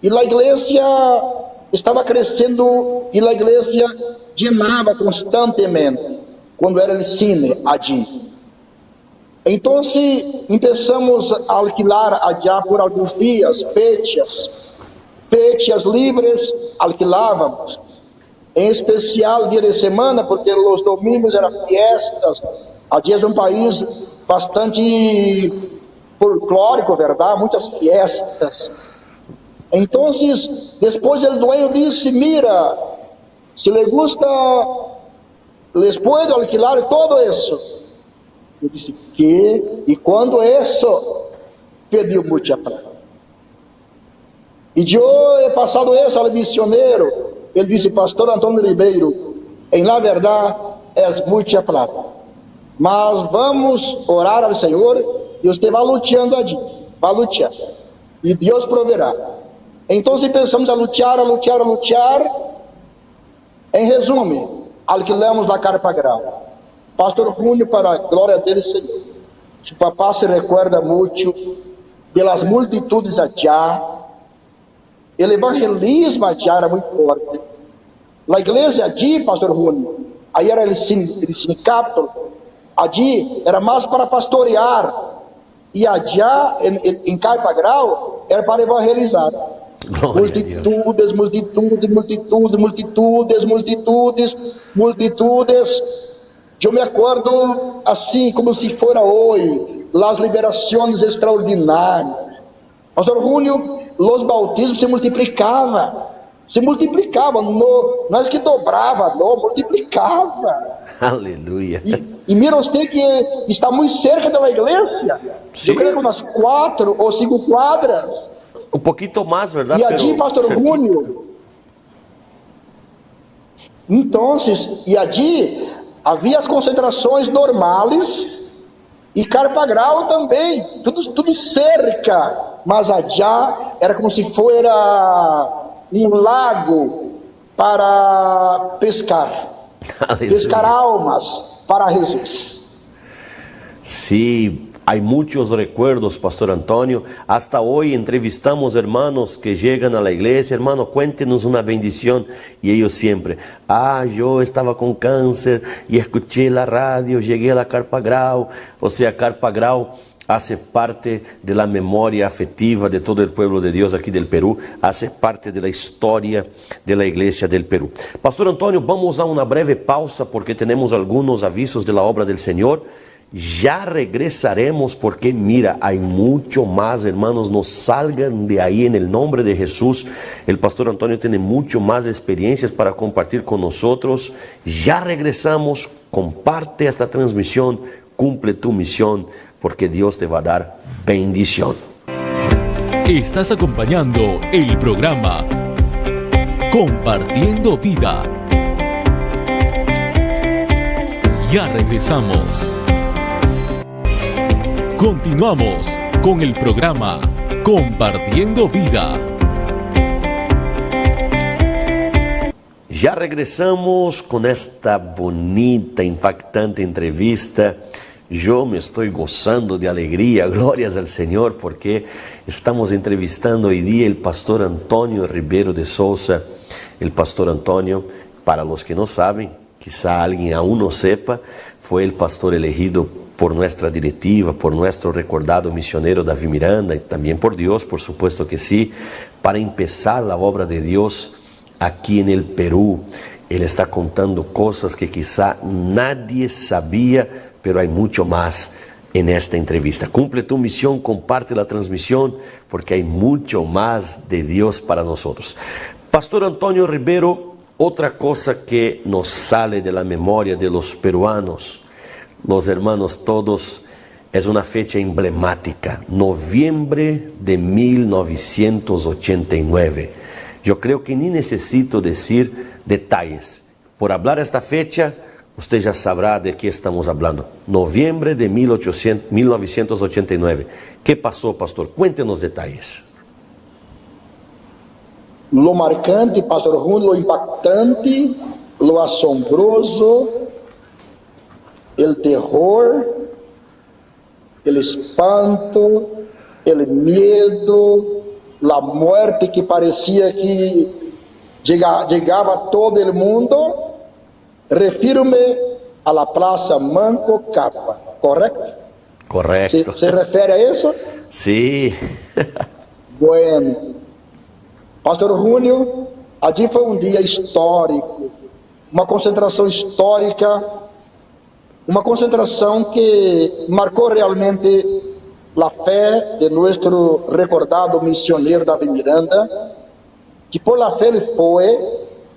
e a igreja estava crescendo e a igreja llenava constantemente quando era o cine allí. Então, começamos a alquilar allá por alguns dias, fechas livres, alquilávamos, em especial dia de semana, porque os domingos eram fiestas. Allí é um país bastante folclórico, verdade? Muitas fiestas. Então, depois o dueño disse: mira, se le gusta, les puedo alquilar todo isso. Eu disse: que? E quando isso? Pediu muita plata. E eu he passado isso ao missionário. Ele disse: pastor Antônio Ribeiro, em la verdade, é muita plata. Mas vamos orar ao Senhor e você vai lutando allí, vai lutar. E Deus proverá. Então pensamos a lutar. Em resumo, alquilamos a Carpa Grau. Pastor Júnior, para a glória dele, Senhor. Su papá se recuerda muito pelas multitudes allá. O evangelismo allá era muito forte. A igreja allí, Pastor Júnior, aí era o sindicato. Allí era mais para pastorear. E allá, em Carpa Grau, era para evangelizar. Multitudes. Eu me acordo assim, como se fora hoje, as liberações extraordinárias. Pastor Júnior, os bautismos se multiplicavam. Não é que dobrava, não, multiplicava. Aleluia. E mira você que está muito cerca da igreja. Eu creio que umas 4 ou 5 quadras. Um pouquinho mais, verdade? E allí, Pastor Júnior. Então, e allí havia as concentrações normais e Carpa Grau também, tudo cerca, mas allá era como se fosse um lago para pescar. Aleluya. Pescar almas para Jesus. Sí, hay muchos recuerdos, Pastor Antonio. Hasta hoy entrevistamos hermanos que llegan a la iglesia. Hermano, cuéntenos una bendición. Y ellos siempre: yo estaba con cáncer y escuché la radio, llegué a la Carpa Grau. O sea, Carpa Grau hace parte de la memoria afectiva de todo el pueblo de Dios aquí del Perú, hace parte de la historia de la iglesia del Perú. Pastor Antonio, vamos a una breve pausa porque tenemos algunos avisos de la obra del Señor. Ya regresaremos porque mira, hay mucho más, hermanos, no salgan de ahí en el nombre de Jesús. El Pastor Antonio tiene mucho más experiencias para compartir con nosotros. Ya regresamos, comparte esta transmisión, cumple tu misión, porque Dios te va a dar bendición. Estás acompañando el programa Compartiendo Vida Ya regresamos. Continuamos con el programa Compartiendo Vida. Já regressamos com esta bonita, impactante entrevista. Eu me estou gozando de alegria, glórias ao Senhor, porque estamos entrevistando hoje dia o pastor Antônio Ribeiro de Souza. O pastor Antônio, para os que não sabem, quizá alguém aún não sepa, foi o pastor elegido por nossa diretiva, por nosso recordado missionário Davi Miranda e também por Deus, por supuesto que sim, para começar a obra de Deus aqui no Peru. Ele está contando coisas que quizá nadie sabia, pero há muito mais nesta entrevista. Cumple tu missão, comparte a transmissão, porque há muito mais de Deus para nós. Pastor Antônio Ribeiro, outra coisa que nos sale de la memória de los peruanos, los hermanos todos, é uma fecha emblemática, noviembre de 1989. Eu creio que nem necessito dizer detalhes. Por falar esta fecha, você já sabrá de que estamos falando. Noviembre de 1989. Que passou, pastor? Cuéntenos detalhes. Lo marcante, pastor Juan, lo impactante, lo asombroso, el terror, el espanto, el miedo, la muerte que parecia que chegava a todo el mundo. Refiro-me a la Praça Manco Cápac, correto? Correto. ¿Se refere a isso? Sim. Bueno. Pastor Júnior, allí foi dia histórico, uma concentração histórica, uma concentração que marcou realmente a fé de nosso recordado missionário Davi Miranda, que por la fé ele foi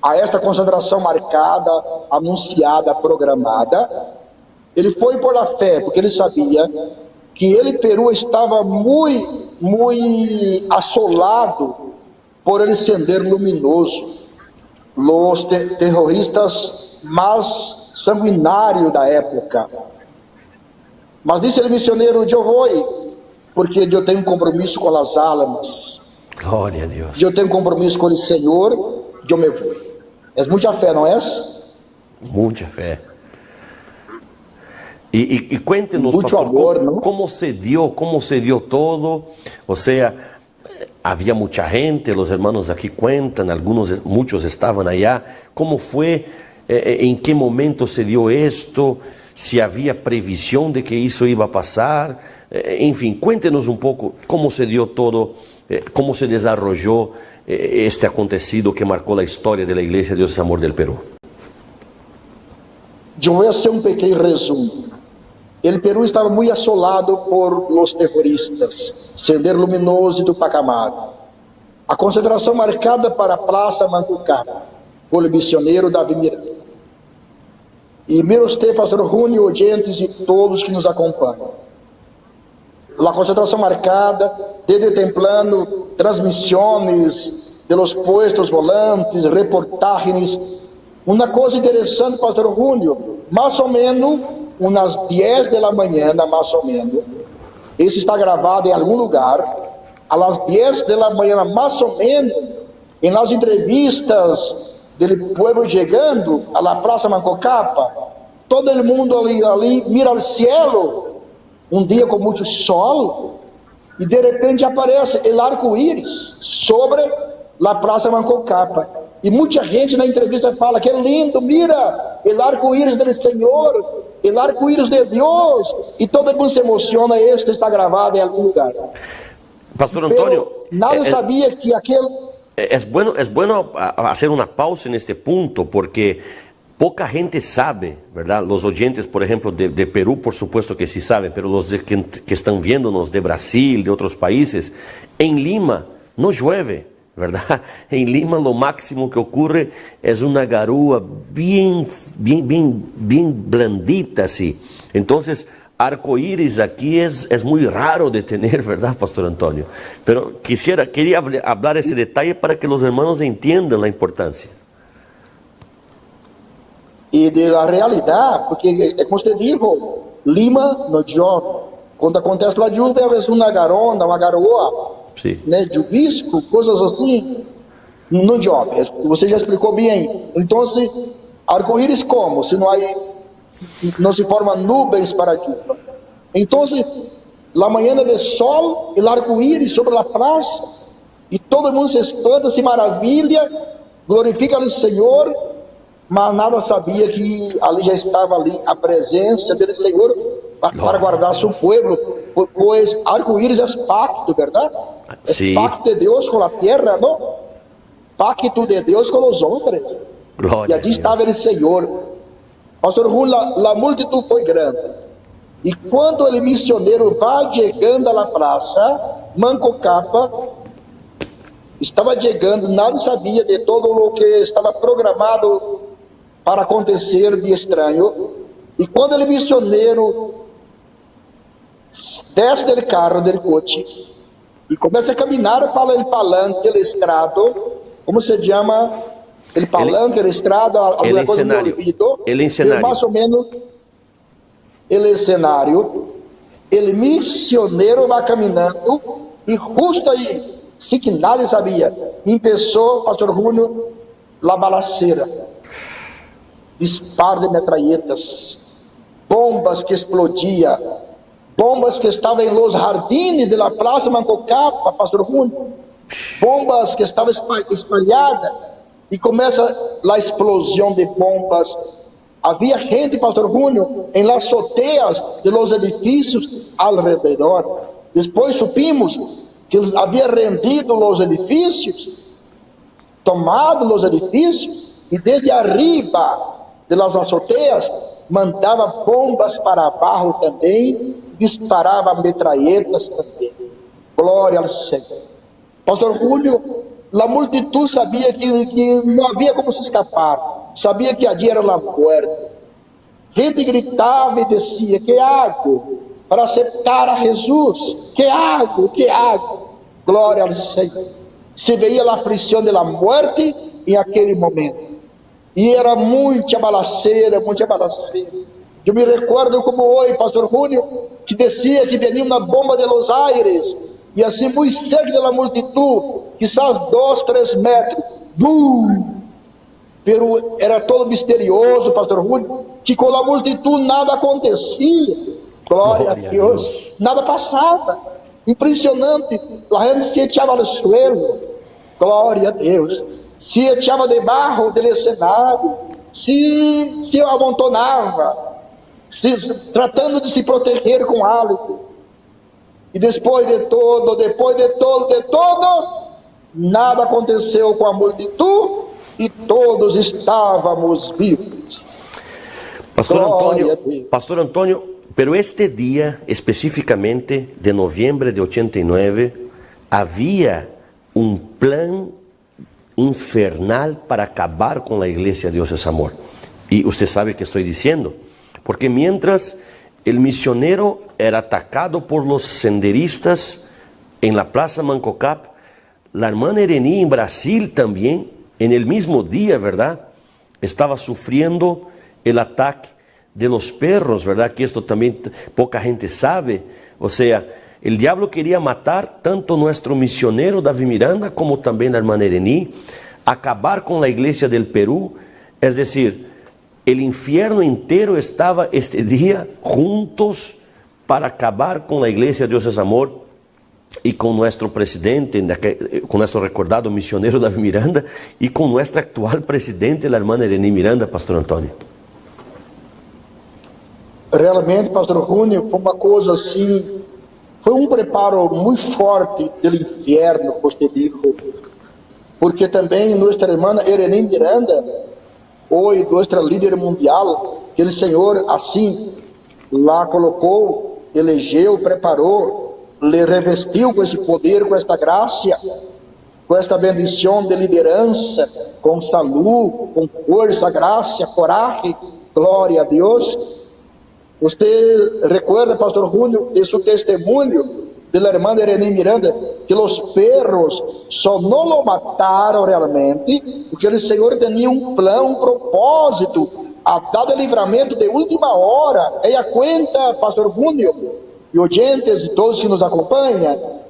a esta concentração marcada, anunciada, programada. Ele foi por la fé, porque ele sabia que ele, Peru, estava muito assolado por el sender luminoso, os terroristas mais sanguinários da época. Mas disse o missionário: eu vou, porque eu tenho um compromisso com as almas. Glória a Deus. Eu tenho um compromisso com o Senhor, eu me vou. É muita fé, não é? Muita fé. E cuéntenos, muito pastor, amor, como se dio todo. Ou seja, havia muita gente, os hermanos aqui contam, muitos estavam allá. Como foi? Em que momento se dio isto? Se havia previsão de que isso ia passar? Enfim, cuéntenos um pouco como se dio todo, como se desarrollou este acontecido que marcou a história da Igreja Deus Amor del Peru. Eu vou fazer um pequeno resumo. O Peru estava muito assolado por los terroristas, Sendero Luminoso e Tupac Amaru. A concentração marcada para a Praça Manco Cápac, por o missionário Davi Miranda. E meus pastor Júnior, oyentes e todos que nos acompanham. A concentração marcada, desde temprano, transmissões de los puestos volantes, reportagens. Uma coisa interessante, pastor Júnior, mais ou menos umas 10 da manhã, mais ou menos, isso está gravado em algum lugar, às 10 da manhã, mais ou menos, em las entrevistas do povo chegando a la Praça Manco Cápac, todo mundo ali mira ao cielo, um dia com muito sol, e de repente aparece o arco-íris sobre a Praça Manco Cápac. E muita gente na entrevista fala que é lindo, mira, o arco-íris do Senhor, o arco-íris de Deus, e todo mundo se emociona. Este está gravado em algum lugar. Pastor Antônio, nadie sabia que aquele... É bueno fazer uma pausa neste ponto, porque pouca gente sabe, verdade? Os oyentes, por exemplo, de Peru, por supuesto que sí sabem, pero os que estão vendo-nos de Brasil, de outros países, em Lima não chove, verdade? Em Lima, o máximo que ocorre é uma garoa bem blandita, assim. Então, arco-íris aqui é muito raro de ter, verdade, pastor Antônio? Pero queria falar esse detalhe para que os hermanos entendam a importância. e da realidade, porque, como você disse, Lima não chove. Quando acontece a chuva, é uma garona, uma garoa, né, chuvisco, coisas assim, não chove. Você já explicou bem. Então, arco-íris como? Se não se formam nuvens para a chuva. Então, a manhã de sol e o arco-íris sobre a praça, e todo mundo se espanta, se maravilha, glorifica o Senhor, mas nada sabia que ali já estava ali a presença do Senhor para guardar seu povo, pois arco-íris é pacto, verdade? É pacto de Deus com a terra, não? Pacto de Deus com os homens. E ali estava o Senhor. Pastor Julio, a multidão foi grande. E quando o missionário vai chegando à praça, Manco Cápac estava chegando, nada sabia de todo o que estava programado para acontecer de estranho. E quando o missionário desce do carro, do coche, e começa a caminhar para o palanque, o estrado, como se chama? O palanque, o estrado, alguma coisa me olvido. Mais ou menos, o cenário. O missionário vai caminhando, e justo aí, sem que nada sabia, começou, pastor Julio, a balacera. Disparo de metralhetas, bombas que explodiam, bombas que estavam em los jardines de la Praça Manco Cápac, pastor Julio, bombas que estavam espalhadas, e começa a explosão de bombas. Havia gente, pastor Julio, em las azoteas de los edifícios alrededor. Depois supimos que eles haviam rendido os edifícios, tomado os edifícios, e desde arriba de las azoteas mandava bombas para abaixo também, disparava metralhetas também. Glória ao Senhor. Pastor Julio, a multidão sabia que não havia como se escapar, sabia que ali era a morte. Gente gritava e dizia: que hago para aceitar a Jesus? Que hago? Que hago? Glória ao Senhor. Se veia a aflição da morte em aquele momento. E era muita balacera, muita balacera. Eu me recordo como hoje, pastor Julio, que dizia que vinha uma bomba de Los Aires, e assim muito cerca da multidão, quizás 2, 3 metros, pero era todo misterioso, pastor Julio, que com a multidão nada acontecia. Glória a Deus. Nada passava. Impressionante. A gente se echava no suelo. Glória a Deus. Se echava debaixo do cenário, se amontonava, tratando de se proteger com hálito. E depois de todo, nada aconteceu com a multidão e todos estávamos vivos. Pastor Antônio, pero este dia, especificamente de noviembre de 89, havia um plano infernal para acabar con la iglesia Dios es amor. Y usted sabe que estoy diciendo, porque mientras el misionero era atacado por los senderistas en la Plaza Manco Cápac, la hermana Ereni en Brasil también, en el mismo día, ¿verdad?, estaba sufriendo el ataque de los perros, ¿verdad?, que esto también poca gente sabe. O sea, el diablo quería matar tanto nuestro misionero David Miranda como también la hermana Ereni, acabar con la iglesia del Perú. Es decir, el infierno entero estaba este día juntos para acabar con la iglesia Dios es amor y con nuestro presidente, con nuestro recordado misionero David Miranda y con nuestra actual presidente, la hermana Ereni Miranda, pastor Antônio. Realmente, pastor Julio, foi uma coisa assim. Foi um preparo muito forte do inferno, você disse, porque também nossa irmã Ereni Miranda, hoje nossa líder mundial, que o Senhor assim lá colocou, elegeu, preparou, lhe revestiu com esse poder, com esta graça, com esta bendição de liderança, com saúde, com força, graça, coragem, glória a Deus. Você recuerda, pastor Julio, esse testemunho da irmã Ereni Miranda, que os perros só não o mataram realmente, porque o Senhor tinha um plano, um propósito a dado livramento de última hora. Ela conta, pastor Júnior, e oyentes e todos que nos acompanham,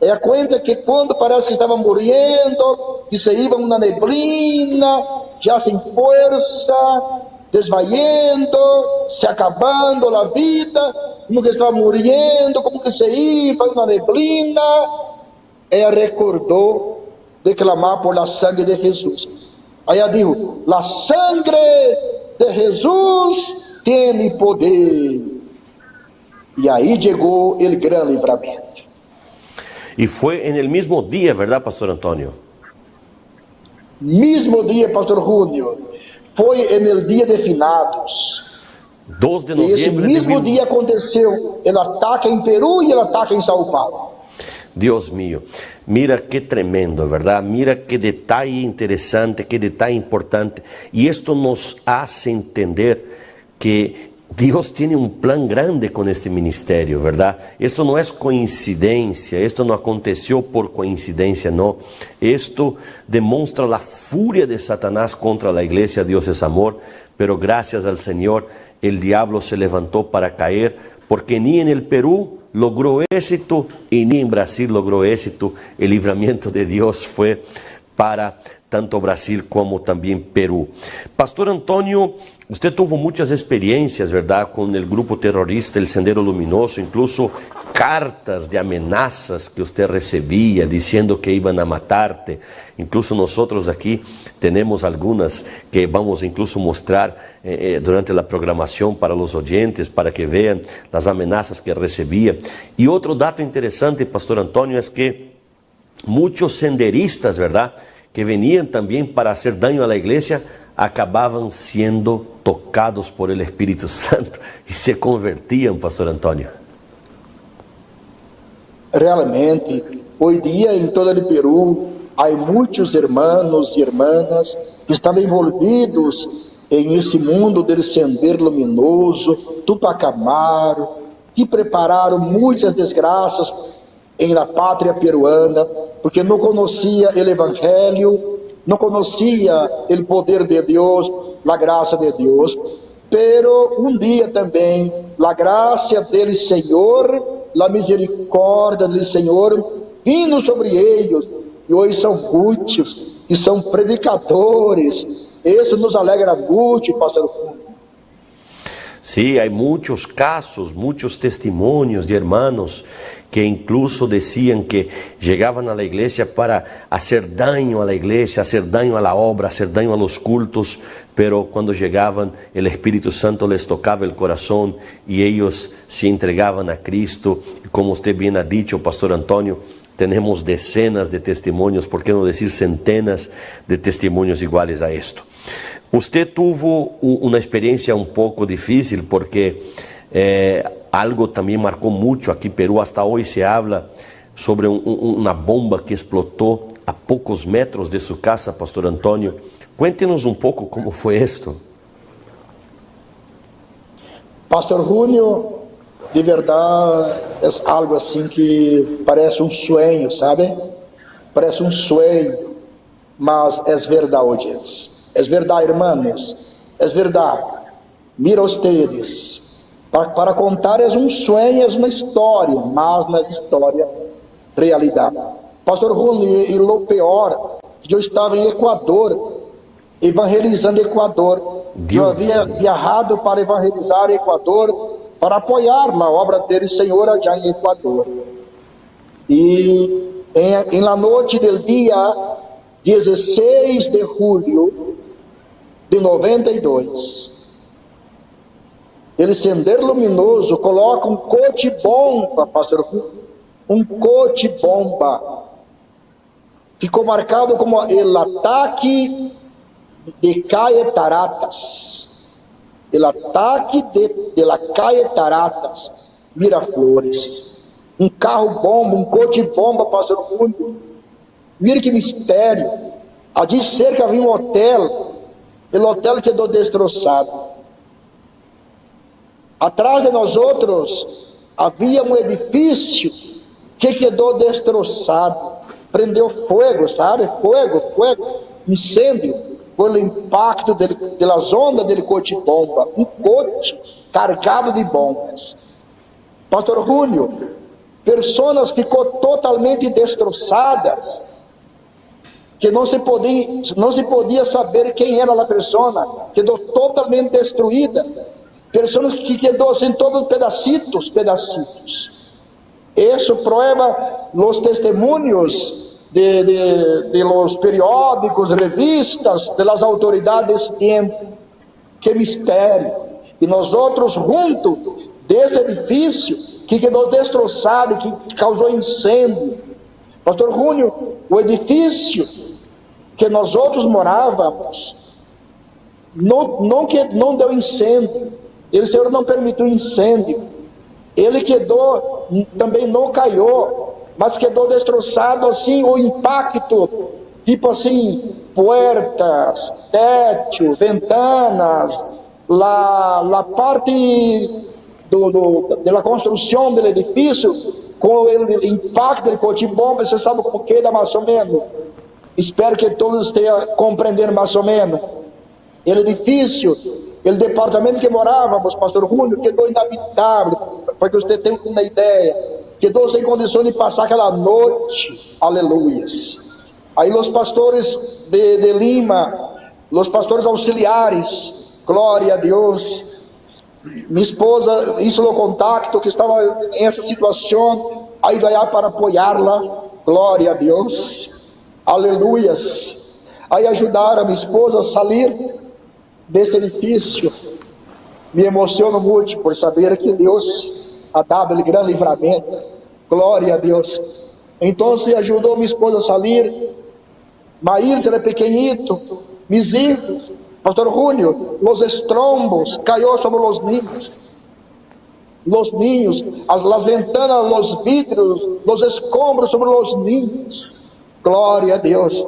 ela conta que quando parece que estava morrendo, que se iba uma neblina, já sem força, desvaindo, se acabando a vida, como que estava morrendo, como que se iba uma neblina. Ela recordou de clamar por la sangre de Jesus. Aí ela disse: la sangre de Jesus tem poder. E aí chegou o grande livramento. Y fue en el mismo día, ¿verdad, Pastor Antonio? Mismo dia, pastor Júnior, foi no dia de finados. 2 de E esse noviembre mesmo de dia aconteceu o ataque em Peru e o ataque em São Paulo. Dios mío, mira qué tremendo, ¿verdad? Mira qué detalle interesante, qué detalle importante. Y esto nos hace entender que Dios tiene un plan grande con este ministerio, ¿verdad? Esto no es coincidencia, esto no aconteció por coincidencia, no. Esto demuestra la furia de Satanás contra la iglesia. Dios es amor, pero gracias al Señor el diablo se levantó para caer, porque ni en el Perú logró éxito y ni en Brasil logró éxito. El libramiento de Dios fue para tanto Brasil como también Perú. Pastor Antonio, usted tuvo muchas experiencias, ¿verdad?, con el grupo terrorista, el Sendero Luminoso, incluso cartas de amenazas que usted recibía diciendo que iban a matarte. Incluso nosotros aquí tenemos algunas que vamos incluso mostrar durante la programación para los oyentes, para que vean las amenazas que recibía. Y otro dato interesante, Pastor Antonio, es que muchos senderistas, ¿verdad?, que venían también para hacer daño a la iglesia, acababan siendo tocados por el Espíritu Santo y se convertían, Pastor Antonio. Realmente, hoje dia em todo o Peru, há muitos irmãos e irmãs que estavam envolvidos em esse mundo do Sendero Luminoso, Tupac Amaru, que prepararam muitas desgraças em la pátria peruana, porque não conhecia o Evangelho, não conhecia o poder de Deus, a graça de Deus. Pero um dia também, a graça dele Senhor, a misericórdia do Senhor, vindo sobre eles, e hoje são muitos, e são predicadores. Isso nos alegra muito, pastor. Sí, hay muchos casos, muchos testimonios de hermanos que incluso decían que llegaban a la iglesia para hacer daño a la iglesia, hacer daño a la obra, hacer daño a los cultos, pero cuando llegaban el Espíritu Santo les tocaba el corazón y ellos se entregaban a Cristo. Y como usted bien ha dicho, Pastor Antonio, tenemos decenas de testimonios, por qué no decir centenas de testimonios iguales a esto. Usted tuvo una experiencia un poco difícil porque algo también marcó mucho aquí en Perú. Hasta hoy se habla sobre una bomba que explotó a pocos metros de su casa, Pastor Antonio. Cuéntenos un poco cómo fue esto. Pastor Júnior, de verdade, é algo assim que parece um sonho, sabe? Parece um sonho, mas é verdade, gente. É verdade, irmãos, é verdade. Mira ustedes, para contar é um sonho, é uma história, mas não é história, realidade. Pastor Júnior, e o pior, eu estava em Equador, evangelizando Equador. Eu havia viajado para evangelizar Equador, para apoiar a obra dele, Senhor, já em Equador. E em la noite do dia 16 de julho de 92, ele Sendero Luminoso coloca um coche-bomba, pastor, um coche-bomba. Ficou marcado como o ataque de Caetaratas. O ataque de la calle Taratas, Miraflores. Um carro-bomba, um coche-bomba, pastor Júnior. Mira que mistério. Ali cerca havia um hotel. O hotel quedou destroçado. Atrás de nós outros havia um edifício que quedou destroçado. Prendeu fogo, sabe? Fogo, incêndio. pelo impacto das ondas del coche-bomba, um coche carregado de bombas. Pastor Júnior, pessoas que ficou totalmente destroçadas, que não se podia saber quem era a pessoa, quedou totalmente destruída, pessoas que quedou assim todos pedacitos. Isso prova os testemunhos de los periódicos, revistas, de las autoridades desse tempo. Que mistério! E nós outros junto desse edifício que quedou destroçado, que causou incêndio. Pastor Júnior, o edifício que nós outros morávamos não deu incêndio. O Senhor não permitiu incêndio. Ele quedou, também não caiu, mas quedou destroçado assim, o impacto, tipo assim, puertas, teto, ventanas, la parte da construção do edifício, com o impacto do coche-bomba, você sabe como queda mais ou menos? Espero que todos estejam compreendendo mais ou menos. O edifício, o departamento que morávamos, pastor Júnior, quedou inabitável, para que você tenha uma ideia. Quedou sem condições de passar aquela noite, aleluias. Aí os pastores de Lima, os pastores auxiliares, glória a Deus. Minha esposa hizo o contacto que estava nessa situação, aí ganhar para apoiá-la, glória a Deus, aleluias. Aí ajudaram a minha esposa a sair desse edifício. Me emociono muito por saber que Deus a dado grande livramento, glória a Deus. Então se ajudou minha esposa a sair. Maír era pequenito, mis hijos, pastor Júnior, os estrombos caiu sobre os ninhos, as ventanas, os vidros, os escombros sobre os ninhos, glória a Deus.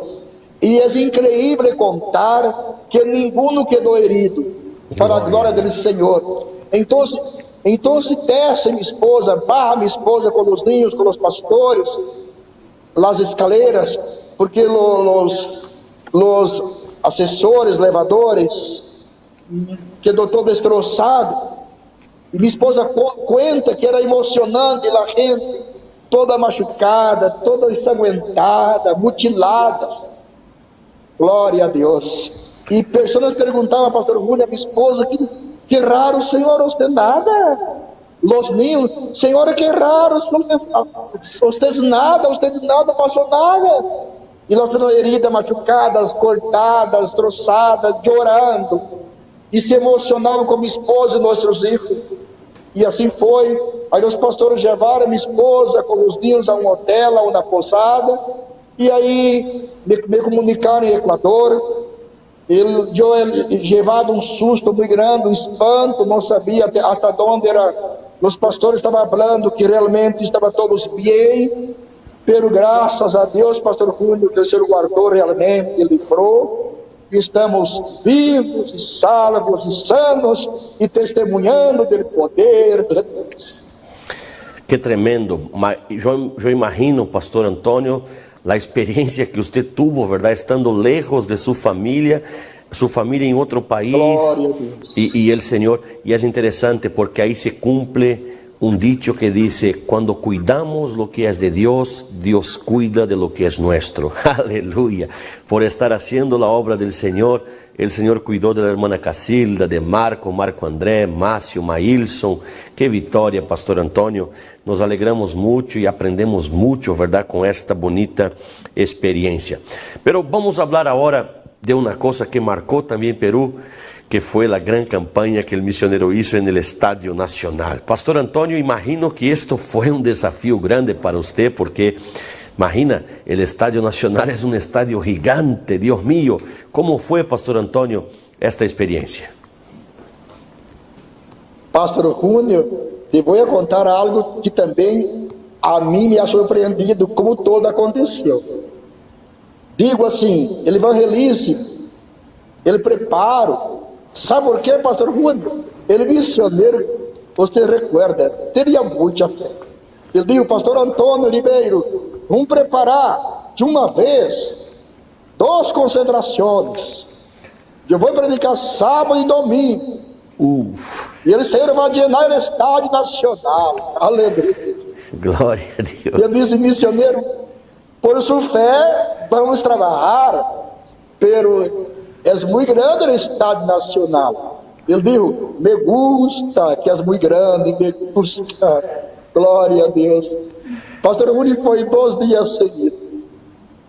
E é incrível contar que ninguém quedou herido, para a glória do Senhor. Então desce minha esposa, barra minha esposa com os ninhos, com os pastores, as escaleras, porque os assessores, levadores, quedou todo destroçado. E minha esposa conta que era emocionante, a gente toda machucada, toda ensanguentada, mutilada. Glória a Deus. E pessoas perguntavam, pastor Júnior, a minha esposa, que raro, Senhor, você nada. Los niños, Senhor, que raro, vocês nada passou nada. E nós temos heridas, machucadas, cortadas, destroçadas, chorando. E se emocionavam com minha esposa e nossos filhos. E assim foi. Aí os pastores levaram minha esposa com os niños a um hotel, a uma posada. E aí me comunicaram em Equador. Eu levado um susto muito grande, um espanto, não sabia até onde era. Os pastores estavam falando que realmente estavam todos bem, pero graças a Deus, pastor Júnior, que o Senhor guardou realmente e livrou. Estamos vivos e salvos e sanos e testemunhando do poder de Deus. Que tremendo. Eu imagino, pastor Antônio, a experiência que você teve, verdade, estando lejos de sua família em outro país, e o Senhor, e é interessante porque aí se cumpre um dicho que diz: quando cuidamos lo que é de Deus, Deus cuida de lo que é nuestro. Aleluya. Por estar haciendo la obra del Senhor, o Senhor cuidou da hermana Cacilda, de Marco André, Márcio, Maílson. Que vitória, pastor Antônio. Nos alegramos muito e aprendemos muito, verdade, com esta bonita experiência. Pero vamos falar agora de uma coisa que marcou também Peru, que foi a grande campanha que o missionário hizo no Estádio Nacional. Pastor Antônio, imagino que isto foi um desafio grande para você, porque imagina, o Estádio Nacional é um estádio gigante, Deus mío. Como foi, pastor Antônio, esta experiência? Pastor Júnior, te vou contar algo que também a mim me ha surpreendido, como todo aconteceu. Digo assim, ele evangelize, ele preparo. Sabe por quê, pastor Júnior? Ele missionário, você recuerda, teria muita fé. Ele disse, pastor Antônio Ribeiro, vamos preparar de uma vez 2 concentrações. Eu vou predicar sábado e domingo. E eles saíram para llenar o estádio nacional. Aleluia. Glória a Deus. Eu disse, missioneiro, por sua fé, vamos trabalhar, pero é muito grande o estádio nacional. Ele disse, me gusta, que é muito grande, me gusta. Glória a Deus. Pastor Rui foi 2 dias seguidos.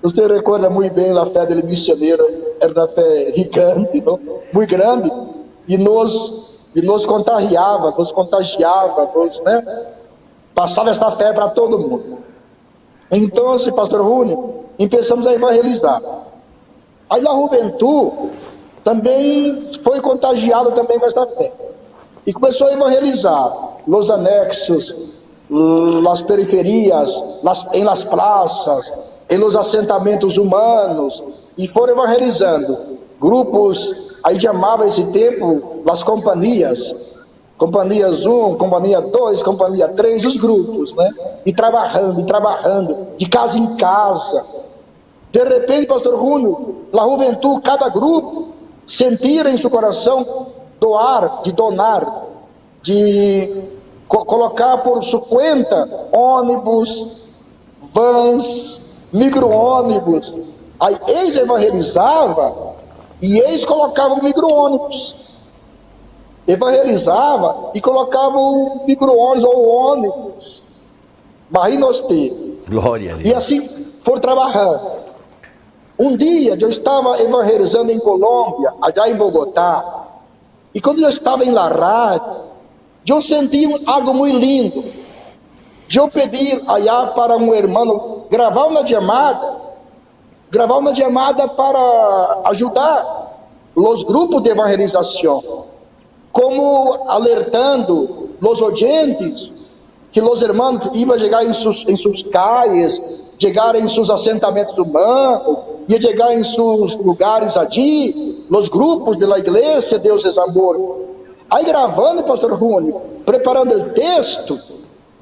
Você recorda muito bem a fé dele missioneiro, era uma fé gigante, não? Muito grande, e nos contagiava, né? Passava esta fé para todo mundo. Então, pastor Rui, começamos a evangelizar. Aí a juventude também foi contagiada também com esta fé. E começou a evangelizar os anexos, nas periferias, em las praças, em los assentamentos humanos, e foram evangelizando grupos, aí chamava esse tempo as companhias 1, companhia 2, companhia 3, os grupos, né? E trabalhando, de casa em casa. De repente, pastor Rúnio, a juventude, cada grupo, sentira em seu coração donar, de colocar por sua conta ônibus, vans, micro-ônibus. Aí eles evangelizavam e eles colocavam micro-ônibus. Evangelizava e colocava o micro-ônibus ou o ônibus. Glória a Deus. E assim foram trabalhando. Um dia eu estava evangelizando em Colômbia, allá em Bogotá. E quando eu estava em la rádio, eu senti algo muito lindo. Eu pedi allá para um irmão gravar uma chamada para ajudar os grupos de evangelização, como alertando os oyentes que os irmãos iam chegar em suas calles, chegar em seus assentamentos humanos, ia chegar em seus lugares allí, os grupos da igreja, Deus é amor. Aí gravando, pastor Rúnio, preparando o texto,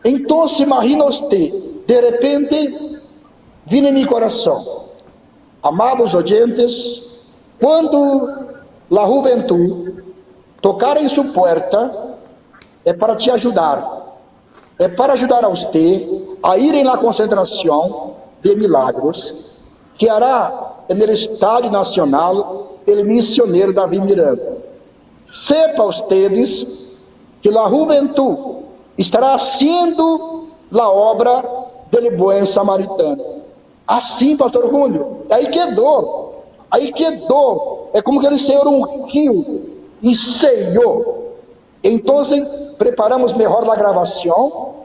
então imagina você, de repente, vem em meu coração, amados oyentes, quando a juventude tocar em sua porta, é para te ajudar, é para ajudar a você a ir na concentração de milagros, que hará no Estádio Nacional o missioneiro Davi Miranda. Sepa ustedes que a juventude estará haciendo a obra do bom samaritano. Assim, pastor Júnior, aí quedou, é como que ele saiu um rio e sellou. Então, preparamos melhor a gravação.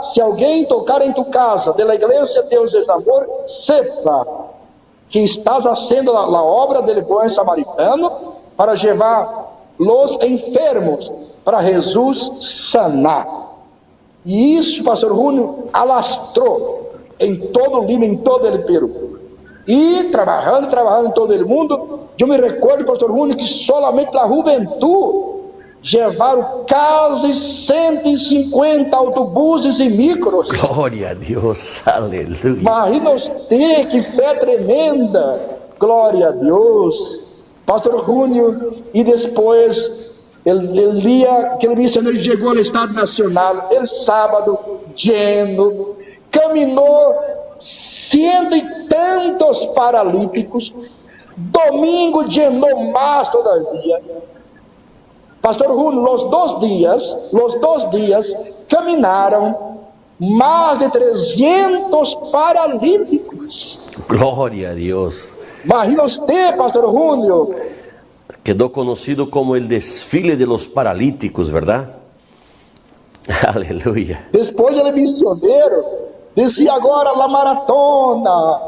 Se alguém tocar em tu casa, da igreja Deus é amor, sepa que estás fazendo a obra do bom samaritano para levar os enfermos para Jesus sanar. E isso, pastor Júnior, alastrou em todo o Lima, em todo o Peru. E trabalhando em todo o mundo, eu me recordo, pastor Júnior, que solamente a juventude levaram quase 150 autobuses e micros. Glória a Deus, aleluia. Imagina você, que fé tremenda. Glória a Deus. Pastor Júnior, e depois, o dia que o missionário chegou ao Estado Nacional, el sábado, lleno, caminhou 100 e tantos paralímpicos, domingo llenou mais todavia. Pastor Júnior, os 2 dias, caminaram mais de 300 paralímpicos. Glória a Deus. Imagina usted, pastor Júnior. Quedó conocido como el desfile de los paralíticos, ¿verdad? Aleluya. Depois ele missioneiro, dizia agora a maratona,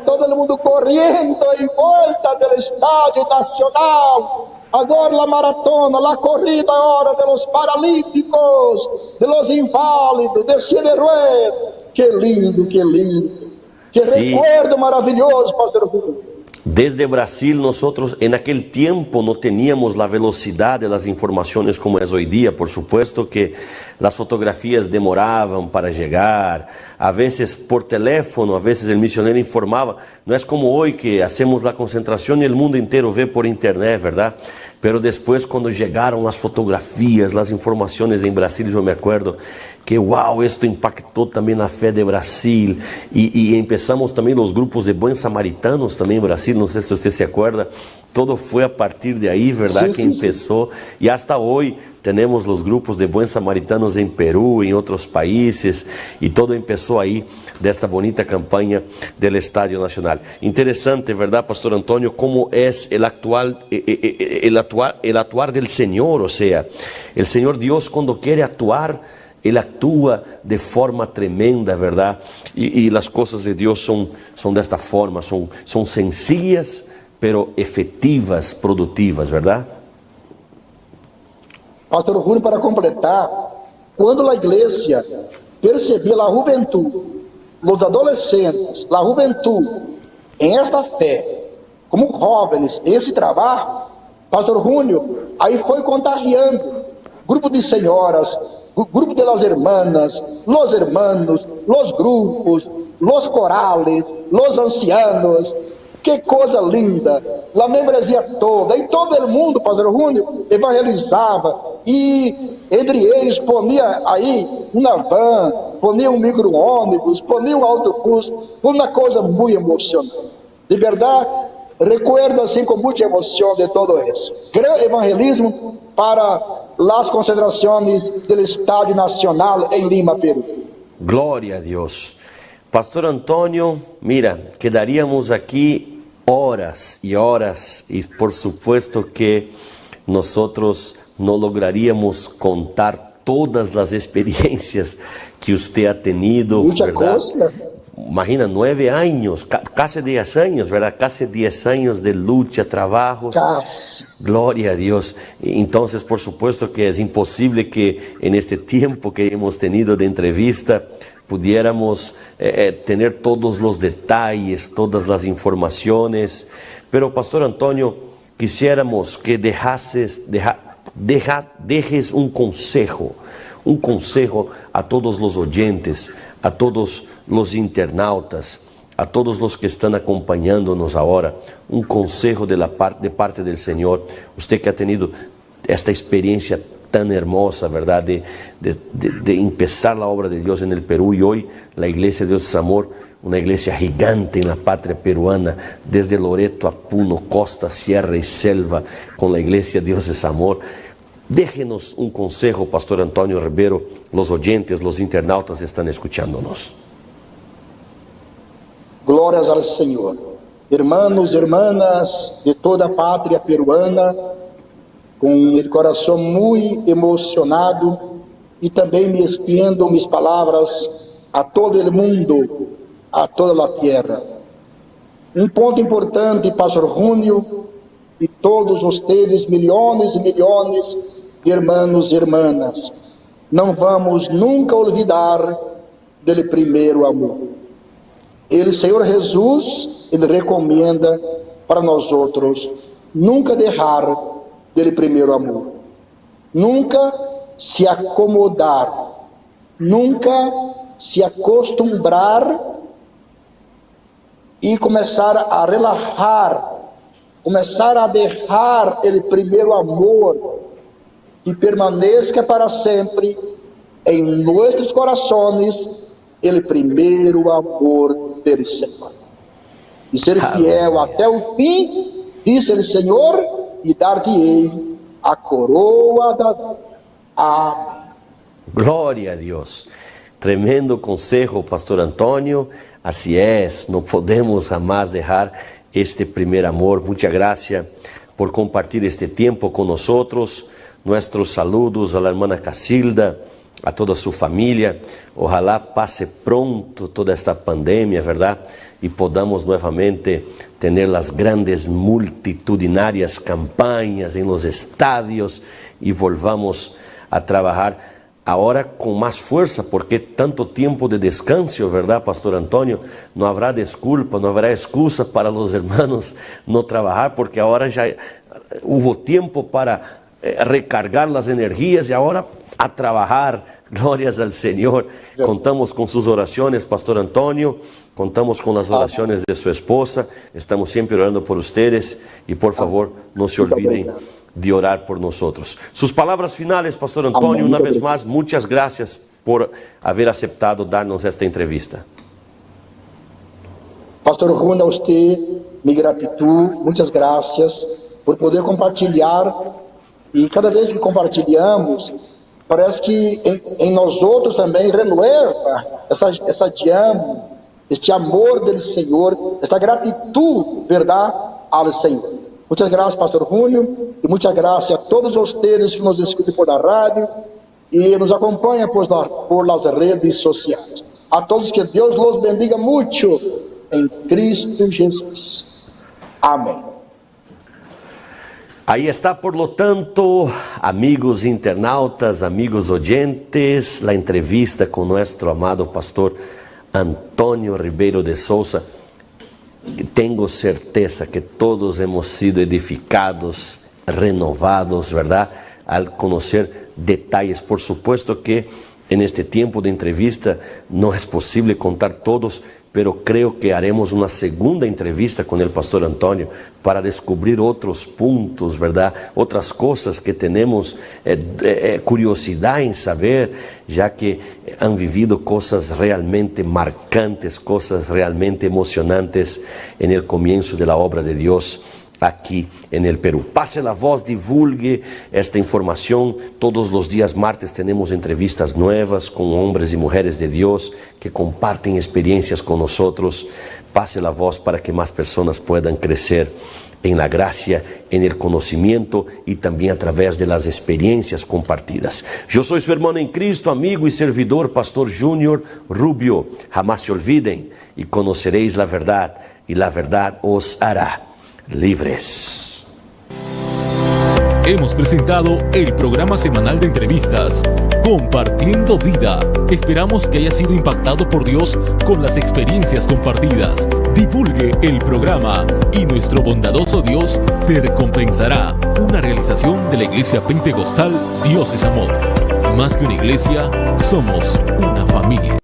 todo mundo correndo em volta do Estádio Nacional. Agora a maratona, a corrida agora de los paralíticos, de los inválidos, de silla de ruedas. Que lindo, que lindo. Que sí. Recuerdo maravilhoso, pastor Júnior. Desde Brasil, nosotros en aquel tiempo no teníamos la velocidad de las informaciones como es hoy día. Por supuesto que las fotografías demoraban para llegar, a veces por teléfono, a veces el misionero informaba. No es como hoy que hacemos la concentración y el mundo entero ve por internet, ¿verdad? Pero después cuando llegaron las fotografías, las informaciones en Brasil, yo me acuerdo que wow, esto impactó también la fe de Brasil y empezamos también los grupos de Buen Samaritanos también en Brasil, no sé si usted se acuerda, todo fue a partir de ahí, ¿verdad? Que empezó y hasta hoy tenemos los grupos de Buen Samaritanos en Perú, en otros países y todo empezó ahí de esta bonita campaña del Estadio Nacional. Interesante, ¿verdad, Pastor Antonio? Cómo es el actuar del Señor, o sea, el Señor Dios cuando quiere actuar, Él actúa de forma tremenda, ¿verdad? Y las cosas de Dios son de esta forma, son sencillas, pero efectivas, productivas, ¿verdad? Pastor Júnior, para completar, quando a igreja percebia a juventude, os adolescentes, a juventude, em esta fé, como jovens, esse trabalho, Pastor Júnior, aí foi contagiando, grupo de senhoras, grupo de las hermanas, los hermanos, los grupos, los corales, los ancianos. Que coisa linda, a membresia toda, e todo mundo, Pastor Júnior, evangelizava, e entre eles ponia aí uma van, ponia um micro-ônibus, ponia um autobus, uma coisa muito emocionante. De verdade, recuerdo assim com muita emoção de todo isso. Gran evangelismo para as concentrações do Estádio Nacional em Lima, Peru. Glória a Deus. Pastor Antônio, mira, quedaríamos aqui horas y horas y por supuesto que nosotros no lograríamos contar todas las experiencias que usted ha tenido, mucha ¿verdad? Cosa. Imagina, 9 años, casi 10 años, ¿verdad? Casi 10 años de lucha, trabajos. Casi. Gloria a Dios. Entonces, por supuesto que es imposible que en este tiempo que hemos tenido de entrevista pudiéramos tener todos los detalles, todas las informaciones. Pero, Pastor Antonio, quisiéramos que dejes un consejo a todos los oyentes, a todos los internautas, a todos los que están acompañándonos ahora, un consejo de parte del Señor. Usted que ha tenido esta experiencia tan hermosa, ¿verdad? De empezar la obra de Dios en el Perú y hoy la Iglesia de Dios es Amor, una iglesia gigante en la patria peruana, desde Loreto a Puno, costa, sierra y selva, con la Iglesia Dios es Amor. Déjenos un consejo, Pastor Antonio Ribeiro, los oyentes, los internautas están escuchándonos. Glórias ao Senhor. Hermanos, hermanas de toda a pátria peruana, com o coração muito emocionado e também me estendo minhas palavras a todo o mundo, a toda a terra. Um ponto importante, Pastor Júnior, e todos vocês, milhões e milhões de hermanos e hermanas, não vamos nunca olvidar dele primeiro amor. Ele, Senhor Jesus, Ele recomenda para nós outros nunca deixar dele primeiro amor, nunca se acomodar, nunca se acostumbrar e começar a relaxar, começar a deixar ele primeiro amor e permaneça para sempre em nossos corações ele primeiro amor dele, Senhor, e ser fiel até o fim, disse ele, Senhor, e dar-te-ei a coroa da vida. Amém. Glória a Deus. Tremendo consejo, Pastor Antonio. Así es, no podemos jamás dejar este primer amor. Muchas gracias por compartir este tiempo con nosotros. Nuestros saludos a la hermana Casilda, a toda su familia. Ojalá pase pronto toda esta pandemia, ¿verdad? Y podamos nuevamente tener las grandes multitudinarias campañas en los estadios y volvamos a trabajar ahora con más fuerza, porque tanto tiempo de descanso, ¿verdad, Pastor Antonio? No habrá disculpa, no habrá excusa para los hermanos no trabajar, porque ahora ya hubo tiempo para recargar las energías y ahora a trabajar. Glorias al Señor. Contamos con sus oraciones, Pastor Antonio. Contamos con las oraciones de su esposa. Estamos siempre orando por ustedes. Y por favor, no se olviden de orar por nosotros. Sus palabras finales, Pastor Antonio. Una vez más, muchas gracias por haber aceptado darnos esta entrevista. Pastor Júnior, a usted, mi gratitud, muchas gracias por poder compartilhar. E cada vez que compartilhamos, parece que em nós outros também renueva este amor do Senhor, esta gratitud, verdade, ao Senhor. Muitas graças, Pastor Júnior, e muitas graças a todos vocês que nos escutam por la rádio e nos acompanham por las redes sociais. A todos que Deus los bendiga muito em Cristo Jesus. Amém. Ahí está, por lo tanto, amigos internautas, amigos oyentes, la entrevista con nuestro amado pastor Antônio Ribeiro de Souza. Tengo certeza que todos hemos sido edificados, renovados, ¿verdad? Al conocer detalles. Por supuesto que en este tiempo de entrevista no es posible contar todos, pero creo que haremos una segunda entrevista con el pastor Antonio para descubrir otros puntos, ¿verdad? Otras cosas que tenemos curiosidad en saber, ya que han vivido cosas realmente marcantes, cosas realmente emocionantes en el comienzo de la obra de Dios aquí en el Perú. Pase la voz, divulgue esta información. Todos los días martes tenemos entrevistas nuevas con hombres y mujeres de Dios que comparten experiencias con nosotros. Pase la voz para que más personas puedan crecer en la gracia, en el conocimiento y también a través de las experiencias compartidas. Yo soy su hermano en Cristo, amigo y servidor, Pastor Júnior Rubio. Jamás se olviden y conoceréis la verdad, y la verdad os hará libres. Hemos presentado el programa semanal de entrevistas Compartiendo Vida. Esperamos que haya sido impactado por Dios con las experiencias compartidas. Divulgue el programa y nuestro bondadoso Dios te recompensará. Una realización de la Iglesia Pentecostal Dios es Amor. Más que una iglesia, somos una familia.